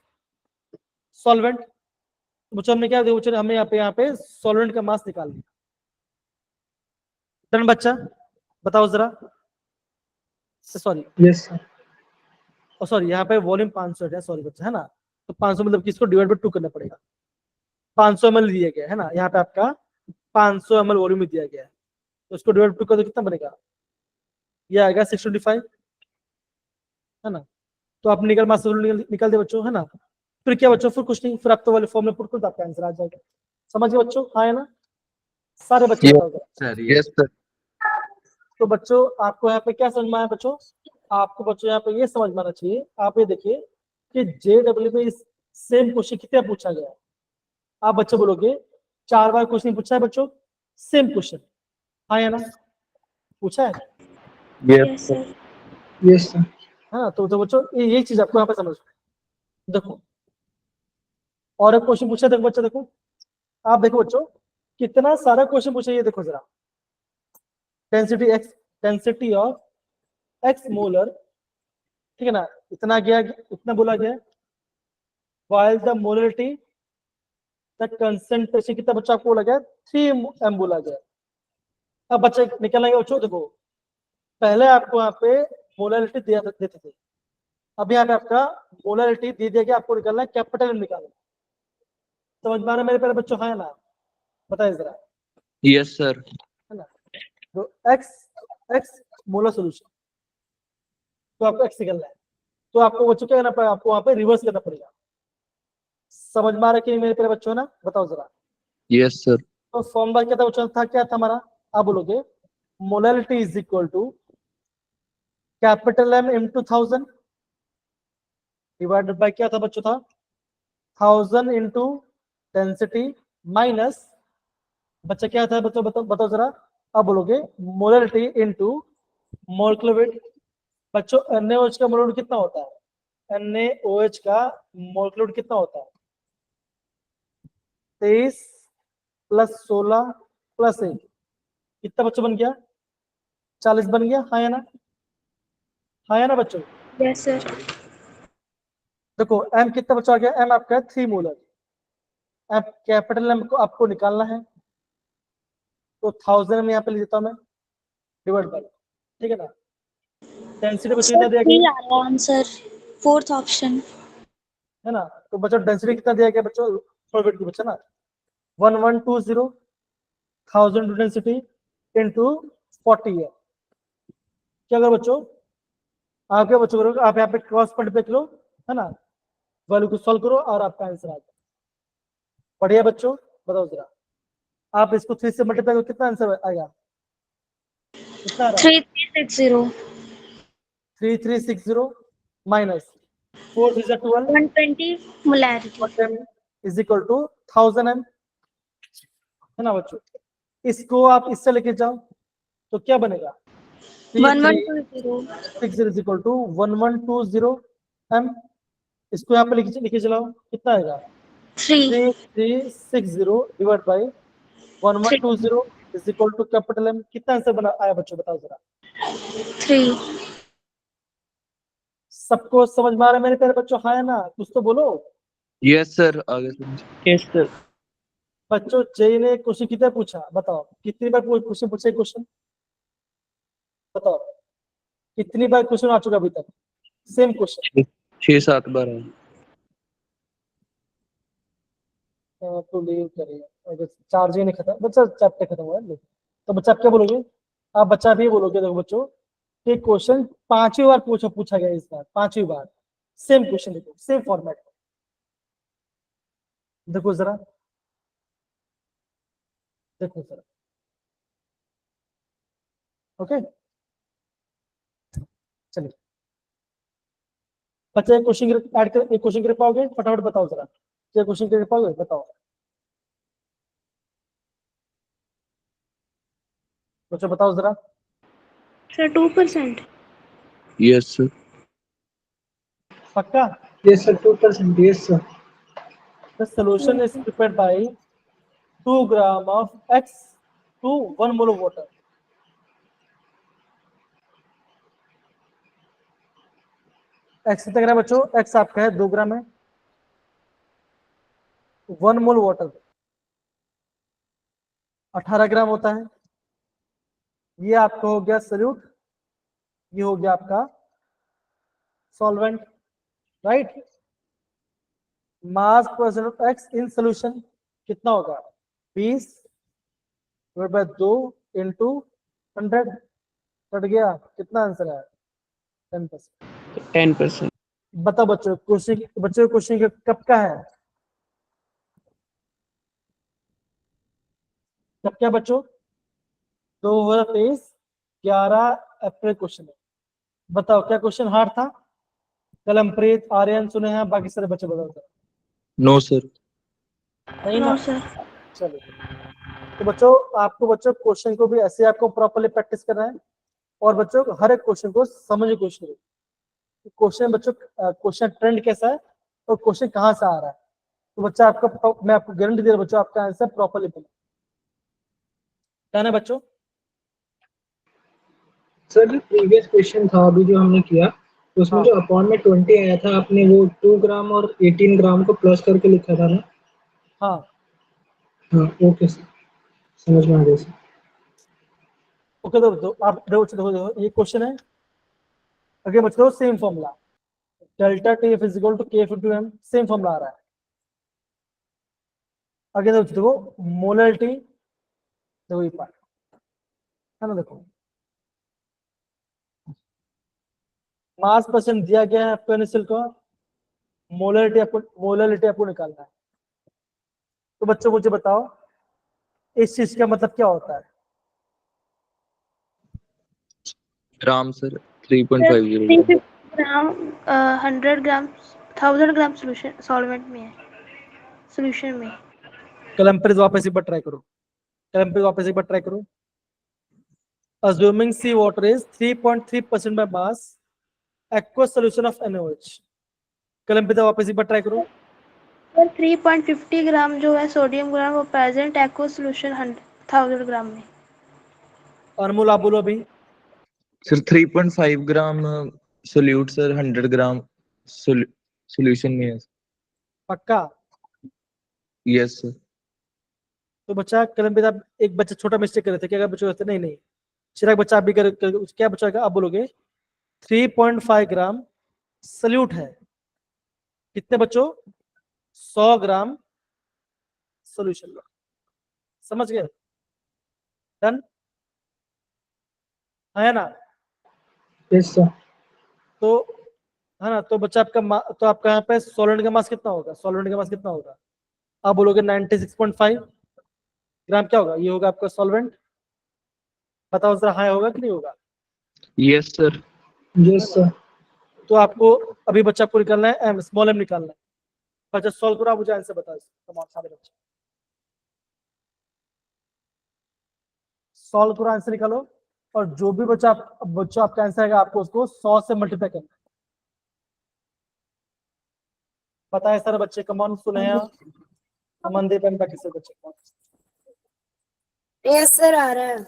solvent. तो बच्चों हमने क्या देखो, हमने यहाँ पे सॉल्वेंट का मास निकाल लिया। डन बच्चा, बताओ जरा, सॉरी यस सर। सॉरी यहाँ पे वॉल्यूम 500 है, सॉरी बच्चा, है ना, तो 500 मतलब किसको डिवाइड बाय 2 करना पड़ेगा। 500 ml दिया गया है ना, यहाँ पे आपका 500 ml वॉल्यूम दिया गया है, तो इसको डिवाइड बाय 2 कर दो, कितना बनेगा, ये आएगा 625, है ना। तो आप निकल मास निकल दे बच्चों, है ना। फिर क्या बच्चों, फिर कुछ नहीं, फिर आप तो वाले फॉर्मूला पुट कर दो, आपका आंसर आ जाएगा। समझ गए बच्चों, हाँ है ना, सारे बच्चे बताओ जरा। Sir yes sir. तो बच्चों आपको यहाँ पे क्या समझ में आया बच्चों, आपको बच्चों यहाँ पे ये समझ में आना चाहिए, आप ये देखिए कि JEE में इस सेम क्वेश्चन कितना पूछा गया है। आप बच्चे बोलोगे 4 बार क्वेश्चन पूछा है बच्चों, सेम क्वेश्चन, हाँ या ना, पूछा है, यस सर। Yes sir. है ना। तो बच्चों ये चीज आपको यहाँ पे समझ में, देखो और एक क्वेश्चन पूछा, देखो बच्चा, देखो आप देखो बच्चों कितना सारा क्वेश्चन पूछा, ये देखो जरा, डेंसिटी ऑफ एक्स मोलर, ठीक है ना, इतना गया, इतना बोला गया, while the molarity the concentration कितना बच्चा आपको बोला गया, 3 m बोला गया। अब बच्चे निकलेंगे बच्चों, देखो पहले आपको यहाँ पे मोलारिटी दिया देते थे, अब यहाँ पे आपका मोलारिटी दे दिया गया, आपको निकालना है कैपिटल M निकालना। समझ में आ रहा है मेरे प्यारे बच्चों, हाँ ना, बताइए जरा, यस सर। है ना। तो एक्स मोलर सोल्यूशन, तो आपको एक्स निकलना है, तो आपको बच्चों क्या करना पड़ेगा, आपको वहां पे रिवर्स करना पड़ेगा। समझ में आ रहा है कि नहीं मेरे प्यारे बच्चों, ना बताओ जरा। Yes sir. तो फॉर्मूला क्या था बच्चों, था क्या था हमारा, आप बोलोगे molarity is equal to capital M into 1000 divided by क्या था बच्चों, था 1000 इंटू डेंसिटी माइनस, बच्चा क्या था बच्चों, बताओ बताओ जरा। अब बोलोगे मोलारिटी इंटू मोलेक्युलर वेट। बच्चों NaOH का मोलर वेट कितना होता है, NaOH का मोलेक्युलर वेट कितना होता है, 23 प्लस 16 प्लस 1, कितना बच्चों बन गया, 40 बन गया, हाँ या ना, हाँ या ना बच्चों। Yes sir. देखो M कितना बच्चों आ गया, M आपका है 3 मोलर, अब कैपिटल M को आपको निकालना है, तो 1000 में यहाँ पे लिख देता हूँ मैं, डिवाइड बाय, ठीक है ना। डेंसिटी बच्चों कितना दिया थ्री गया, आ रहा है आंसर, फोर्थ ऑप्शन। है ना, तो बच्चों डेंसिटी कितना दिया गया बच्चों, सॉल्वेंट की बच्चा ना, 1120 1000 डेंसिटी इंटू 40 है। क्या करो बच्चों, आप क्या बच्चों करोगे, आप यहाँ पे क्रॉस पॉइंट पे लो, है ना, वैल्यू को सॉल्व करो और आपका आंसर आ जाए। बढ़िया बच्चों, बताओ जरा, आप इसको 3 से मल्टीप्लाई करो, कितना आंसर आएगा, कितना आ रहा है, 3360 3360 minus 4 3 12 120 molarity. Is equal to 1000 m, है ना बच्चों। इसको आप इससे लेके जाओ तो क्या बनेगा, 1120 इज इक्वल टू 1120 m, इसको यहाँ पे लिखे चलाओ, कितना आएगा, 3 3360 divide by 1120 is equal to capital M, कितना आंसर बना आया बच्चों, बताओ जरा। 3। सबको समझ में आ रहा है मेरे प्यारे बच्चों, हाँ है ना, कुछ तो बोलो। यस सर, आगे समझ। Yes sir. बच्चों जेई ने क्वेश्चन कितना पूछा, बताओ कितनी बार क्वेश्चन पूछे, क्वेश्चन बताओ कितनी बार क्वेश्चन आ चुका अभी तक, सेम क्वेश्चन। 6-7 बार है। तो लीव करिए, अगर चार्ज ही नहीं खत्म बच्चा, चैप्टर खत्म हुआ है, तो बच्चा आप क्या बोलोगे, आप बच्चा भी बोलोगे, देखो बच्चों कि क्वेश्चन 5वीं बार पूछा गया, इस बार 5वीं बार सेम क्वेश्चन, देखो सेम फॉर्मेट, देखो जरा, देखो जरा, ओके चलिए बच्चा एक क्वेश्चन ऐड कर, एक क्वेश्चन कर पाओगे, फटाफट बताओ जरा, क्या क्वेश्चन कर पाओगे, बताओ। बच्चों बताओ जरा। सर 2%. Yes sir. पक्का? Yes sir, 2%. Yes sir. The solution is prepared by 2 gram of X to 1 mole of water. X कितना ग्राम बच्चों? X आपका है 2 ग्राम है, 1 मोल वाटर 18 ग्राम होता है। ये आपका हो गया सोल्यूट, ये हो गया आपका solvent, right. Mass percent of x in solution कितना होगा? 20 डिवाइड बाय 2 इंटू 100, कट गया, कितना आंसर है? 10%। 10%. बताओ बच्चों, क्वेश्चन कब का है? कब क्या बच्चों? 2023 11 अप्रैल क्वेश्चन है। बताओ क्या क्वेश्चन हार्ड था? कलमप्रीत, आर्यन सुने हैं, बाकी सारे बच्चे बताओ जरा। No sir. नहीं ना? No sir. चलो, तो बच्चों आपको बच्चों क्वेश्चन को भी ऐसे आपको प्रॉपर्ली प्रैक्टिस करना है, और बच्चों हर एक क्वेश्चन को समझने की कोशिश करो। क्वेश्चन बच्चों, क्वेश्चन ट्रेंड कैसा है और क्वेश्चन कहाँ से आ रहा है, तो बच्चा आपका, मैं आपको गारंटी दे रहा हूं बच्चों, आपका आंसर प्रॉपर्ली बना। क्या ना बच्चों? सर जो प्रीवियस क्वेश्चन था अभी जो हमने किया, उसमें हाँ जो अपॉन में 20 आया था, आपने वो 2 ग्राम और 18 ग्राम को प्लस करके लिखा था ना? हाँ हाँ ओके सर, समझ में आ गया सर। ओके। तो आप देखो ये क्वेश्चन है, अगर बच्चों same formula, delta T is equal to K into M, same formula आ रहा है। आगे देखो मोलरिटी, देखो ये पार्ट है ना, देखो मास परसेंट दिया गया है आपको एनएसएल का, मोलरिटी आपको निकालना है। तो बच्चों मुझे बताओ इस चीज का मतलब क्या होता है? ग्राम सर 3.50 ग्राम 100 ग्राम 1000 ग्राम सोल्यूशन सॉल्वेंट में है, सोल्यूशन में. कलम वापस एक बार ट्राई करो, वापस एक बार ट्राई करो। Assuming sea water is 3.3% by mass, aqueous solution of NaOH. कलम वापस एक बार ट्राई करो। सर 3.50 ग्राम जो है सोडियम ग्राम वो प्रेजेंट एक्वा सोल्यूशन 1000 ग्राम में. अनमोल आप बोलो अभी। सर 3.5 ग्राम सोल्यूट सर 100 ग्राम सॉल्यूशन में है। पक्का? Yes sir. तो बच्चा कलम आप एक बच्चा छोटा मिस्टेक कर रहे थे, क्या बच्चे कहते नहीं नहीं, चिराग बच्चा आप भी क्या बच्चा आप बोलोगे 3.5 ग्राम सल्यूट है, कितने बच्चों? 100 ग्राम सोल्यूशन। समझ गए? डन है ना? Yes sir. तो है ना, तो बच्चा तो आपका यहाँ पे सॉल्वेंट का मास कितना होगा? आप बोलोगे 96.5 ग्राम, क्या होगा? ये होगा आपका सॉल्वेंट। बताओ जरा, हाँ होगा कि नहीं होगा? Yes sir. Yes sir. तो आपको अभी बच्चा आपको निकालना है एम, स्मॉल एम निकालना है। बच्चा सॉल्व करो, आप मुझे आंसर बताओ। सारे बच्चे सॉल्व करो, आंसर निकालो, और जो भी बच्चा आपका आंसर आएगा आपको उसको 100 से मल्टीप्लाई करना है। बताए सारे बच्चे, कमान सुने हैं? अमनदीप एंड बाकी सब बच्चे। यस सर आ रहा है।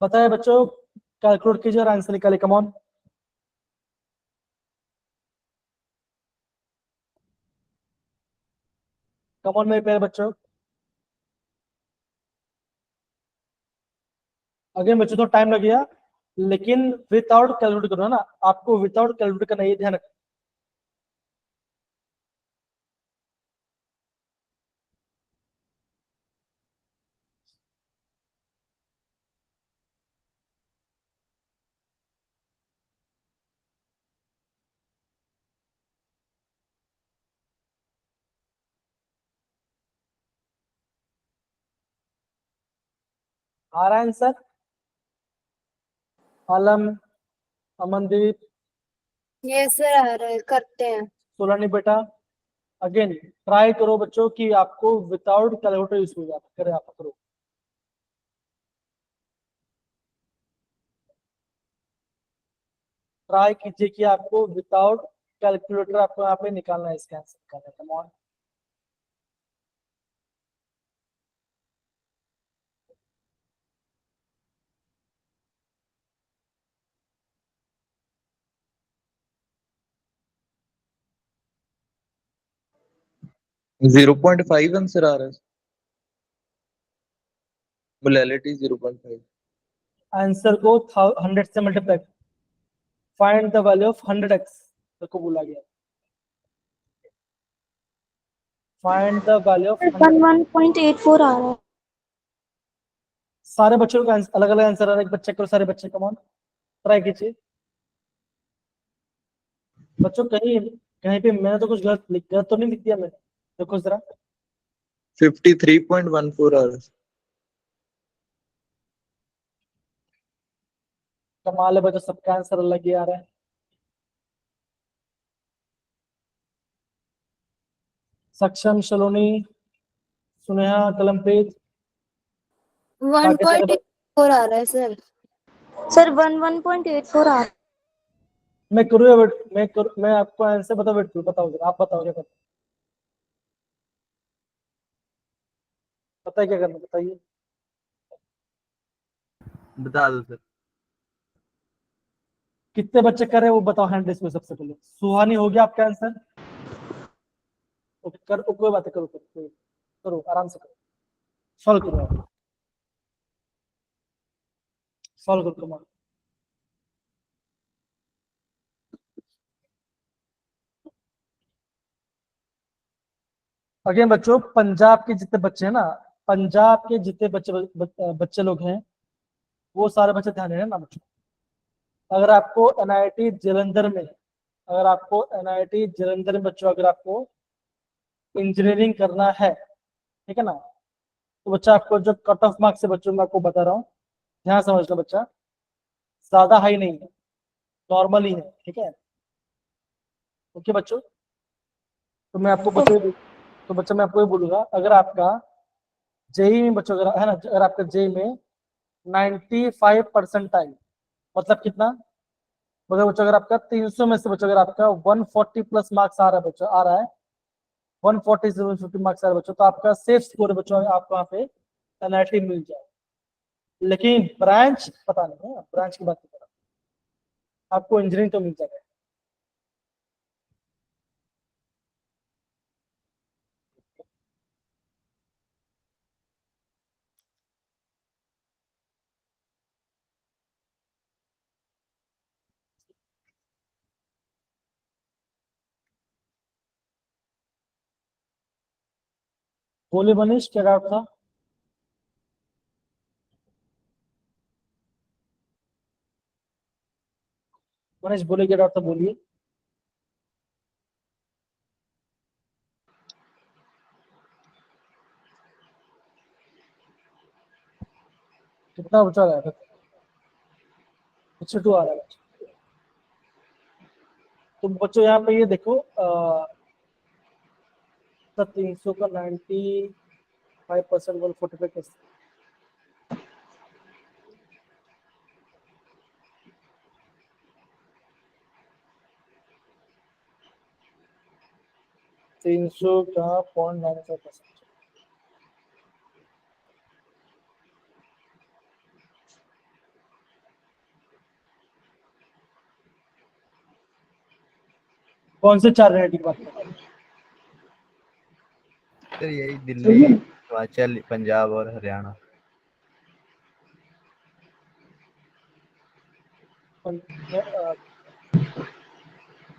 बताए बच्चों, कैलकुलेट कीजिए और आंसर निकालिए, कमान। कमान मेरे प्यारे बच्चों, अगेन बच्चों तो टाइम लगेगा, लेकिन विदाउट कैलकुलेट करो ना, आपको विदाउट कैलकुलेट करना, ये ध्यान रखना। आ रहा है आंसर? आलम, अमनदीप, यस सर आ रहा है, करते हैं। सोलानी बेटा, अगेन ट्राई करो बच्चों कि आपको विदाउट कैलकुलेटर यूज हो जाए, करे आप करो। ट्राई कीजिए कि आपको विदाउट कैलकुलेटर आपको यहाँ पे निकालना है, इसका आंसर निकालना है। कम ऑन, जीरो 0.5 आंसर आ रहा है। मोलैलिटी 0.5। आंसर को 100 से multiply, find the value of 100x को बोला गया। Find the value of 100। 11.84 आ रहा है। सारे बच्चों का अलग अलग आंसर आ रहा है, एक बच्चे को, सारे बच्चे कम ऑन ट्राई कीजिए बच्चों। कहीं कहीं पे मैंने तो कुछ गलत तो नहीं लिख दिया मैंने? देखो जरा, 53.14 आ रहा है। कमाल है बच्चों, सबका आंसर अलग ही आ रहा है। सक्षम, सलोनी, सुनेहा, कलमप्रीत, बाकी सारे 1.84 आ रहा है सर। सर 11.84 आ रहा है। मैं करूँ या मैं आपको आंसर बताओ, वेट करूँ, बताओ जरा, आप बताओ क्या करना, पता है क्या करना, बताइए। बता दो सर। कितने बच्चे कर रहे हैं वो बताओ हैंड रेस में सबसे पहले। सुहानी, हो गया आपका आंसर? ओके, कर कोई बात है, करो करो करो, आराम से करो, सॉल्व करो आप, सॉल्व करो कमाल। अगेन बच्चों, पंजाब के जितने बच्चे हैं ना, पंजाब के जितने बच्चे लोग हैं, वो सारे बच्चे ध्यान देना ना बच्चों। अगर आपको एनआईटी जलंधर में, अगर आपको एनआईटी जलंधर में बच्चों, अगर आपको इंजीनियरिंग करना है, ठीक है ना, तो बच्चा आपको जो कट ऑफ मार्क्स से बच्चों मैं आपको बता रहा हूँ, ध्यान समझना बच्चा, ज्यादा हाई नहीं है, नॉर्मल ही है, ठीक है? ओके बच्चों, तो मैं आपको बच्चा मैं आपको ये बोलूंगा, अगर आपका जेई में बच्चों, अगर है ना, अगर आपका जेई में 95 परसेंटाइल, मतलब कितना, मगर बच्चों अगर आपका 300 में से बच्चों अगर आपका 140 प्लस मार्क्स आ रहा है बच्चों, आ रहा है 140 से 150 मार्क्स आ रहा है बच्चों, तो आपका सेफ स्कोर है बच्चों, आपको यहाँ पे एनआईटी मिल जाए। लेकिन ब्रांच पता नहीं है, ब्रांच की बात नहीं कर रहा, आपको इंजीनियरिंग तो मिल जाएगा। बोले मनीष, क्या डाउट था? मनीष बोले, क्या डाउट था, बोलिए। कितना बचा रहा है? अच्छा 2 आ रहा है। तो बच्चों यहाँ पे ये देखो, 300 का 95% 145 कैसे? तीन सौ का 0.95%। कौन से 4 रेडी की बात कर रहे हैं? सर यही दिल्ली, हिमाचल, पंजाब और हरियाणा।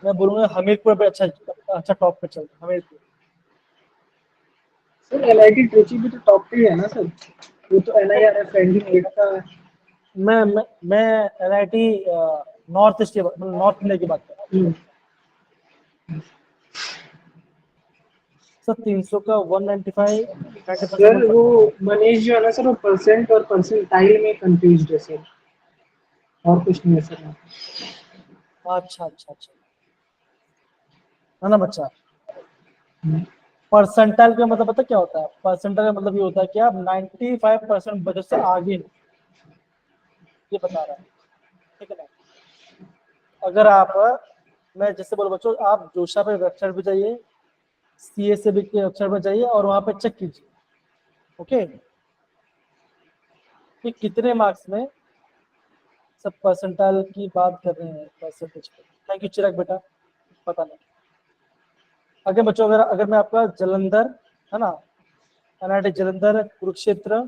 मैं बोलूंगा हमीरपुर पे अच्छा टॉप पे चल रहा है, हमीरपुर। सर एनआईटी ट्रिची भी तो टॉप पे ही है ना सर, वो तो एनआईआरएफ रैंकिंग 8 का है। मैं एनआईटी नॉर्थ ईस्ट की, नॉर्थ इंडिया की बात कर रहा हूँ। सर 300 का 195 सर वो मनीष जो है ना सर, वो परसेंट और परसेंटाइल में कंफ्यूज है सर, और कुछ नहीं है सर। अच्छा अच्छा अच्छा, है ना बच्चा। परसेंटाइल का मतलब पता क्या होता है? परसेंटाइल का मतलब ये होता है कि आप 95% बजट से आगे हैं, ये बता रहा है, ठीक है ना। अगर आप, मैं जैसे बोलो बच्चों, आप जोशा पे वेबसाइट पे जाइए, CACB के वेबसाइट पे जाइए और वहां पे चेक कीजिए, ओके, कि कितने मार्क्स में सब परसेंटाइल की बात कर रहे हैं, परसेंटेज पे। थैंक यू चिराग बेटा, पता नहीं। अगर बच्चों अगर मैं आपका जलंधर, है ना, NIT जलंधर, कुरुक्षेत्र,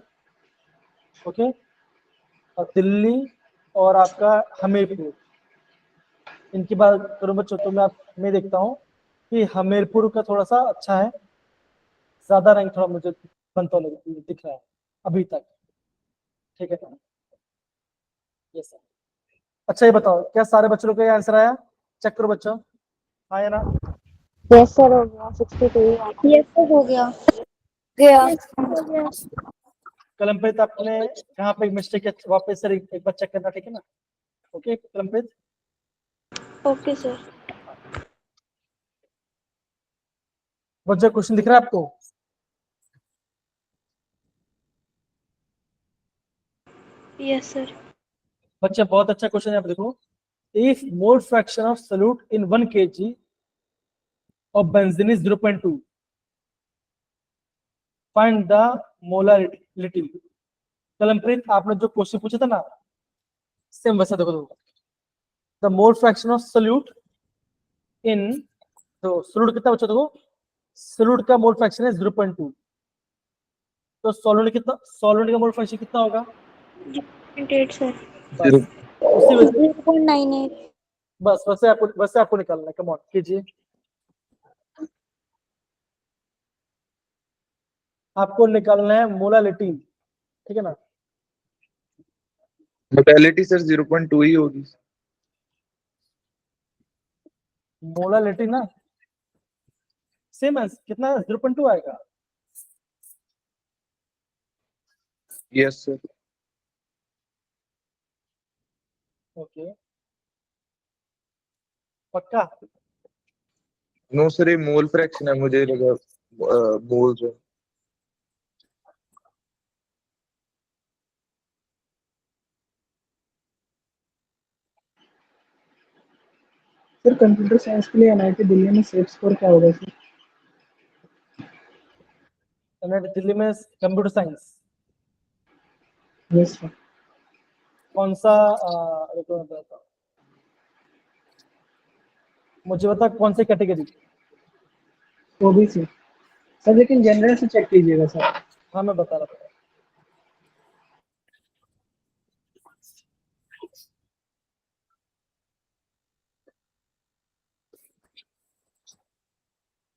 ओके, और दिल्ली और आपका हमीरपुर, इनकी बात करूं बच्चों, तो मैं देखता हूँ कि हमीरपुर का थोड़ा सा अच्छा है, ज्यादा रैंक थोड़ा मुझे बनता दिख रहा है अभी तक, ठीक है। Yes sir. अच्छा ये बताओ, क्या सारे बच्चों का आंसर आया? चेक करो बच्चों, आया ना? यस सर हो गया 62। यस सर हो गया। गया। कलमप्रीत आपने यहाँ पे मिस्टेक है, वापस सर एक बार चेक करना, ठीक है ना। Okay Kalampreet, okay sir. बच्चा क्वेश्चन दिख रहा है आपको? Yes sir. बच्चा बहुत अच्छा क्वेश्चन है, आप देखो। If mole fraction of solute in 1 kg of benzene is 0.2, find the molarity. Kalampreet आपने जो क्वेश्चन पूछा था ना, सेम वैसा देखो, the mole fraction of solute in, तो सोल्यूट कितना बच्चा देखो, सोल्यूट का मोल फ्रैक्शन है 0.2, तो सॉल्वेंट का मोल फ्रैक्शन कितना होगा? 0.8 सर। बस उसी वजह, 0.98। बस वैसे आपको निकालना है, कम ऑन कीजिए। आपको निकालना है मोलालिटी, ठीक है ना। मोटेलिटी सर 0.2 ही होगी। मोलालिटी ना सेम है, कितना 0.2 आएगा। Yes sir. ओके पक्का? नो सर, ये मोल फ्रैक्शन है, मुझे लगा मोल जो। सर कंप्यूटर साइंस के लिए NIT दिल्ली में सेट स्कोर क्या होगा सर? NIT दिल्ली में कंप्यूटर साइंस यस सर। कौन सा रुको मैं बताता हूँ। मुझे बता कौन सी कैटेगरी? OBC सर, लेकिन जनरल से चेक कीजिएगा सर। हाँ मैं बता रहा था।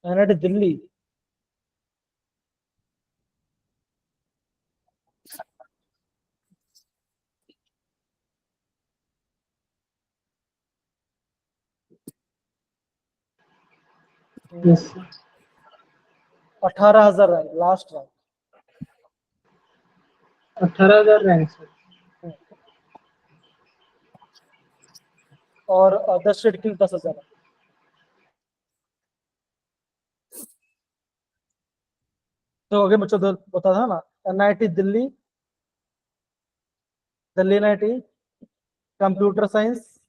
NIT Delhi, yes 18,000 rank, last rank. 18,000 rank sir. और 10 स्टेट की 10,000। तो आगे बच्चों बता था ना, NIT Delhi, Delhi NIT computer science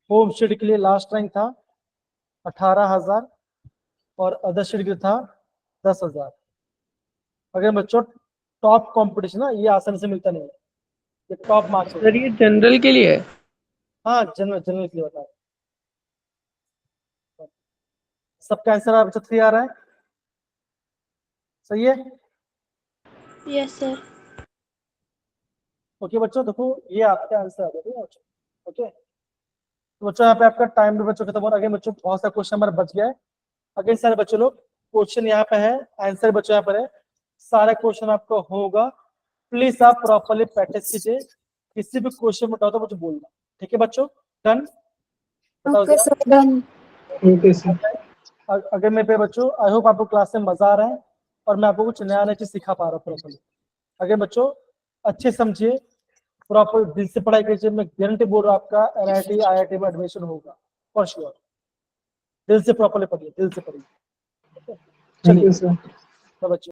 home state के लिए लास्ट रैंक था 18,000 और अदर स्टेट के लिए था 10,000। अगर बच्चों टॉप कंपटीशन ना, ये आसानी से मिलता नहीं है, ये टॉप मार्क्स होता सर है। ये जनरल के लिए है। हाँ जनरल के लिए होता है। सबका आंसर आप 3 आ रहा है, सही है। Yes sir. ओके बच्चों देखो, ये आपका आंसर आ गया, ओके। तो बच्चों यहाँ पे आपका टाइम भी बच्चों खत्म हो रहा है। बच्चों बहुत सा क्वेश्चन हमारा बच गया है। अगले सारे बच्चों लोग क्वेश्चन यहाँ पे है, आंसर बच्चों यहाँ पर है, सारा क्वेश्चन आपको होगा। प्लीज आप प्रॉपरली प्रैक्टिस कीजिए, किसी भी क्वेश्चन में डाउट हो मुझे बोलना, ठीक है बच्चों। डन? बताओ ओके जरा। Sir, done. Okay sir. अगर मेरे पे बच्चों, आई होप आपको क्लास में मजा आ रहा है और मैं आपको कुछ नया नया चीज सिखा पा रहा हूँ प्रॉपरली। अगर बच्चों अच्छे समझिए, प्रॉपर दिल से पढ़ाई कीजिए, मैं गारंटी बोल रहा हूँ आपका NIT IIT में एडमिशन होगा फॉर श्योर। दिल से प्रॉपरली पढ़िए, दिल से पढ़िए। Thank you sir. तो बच्चों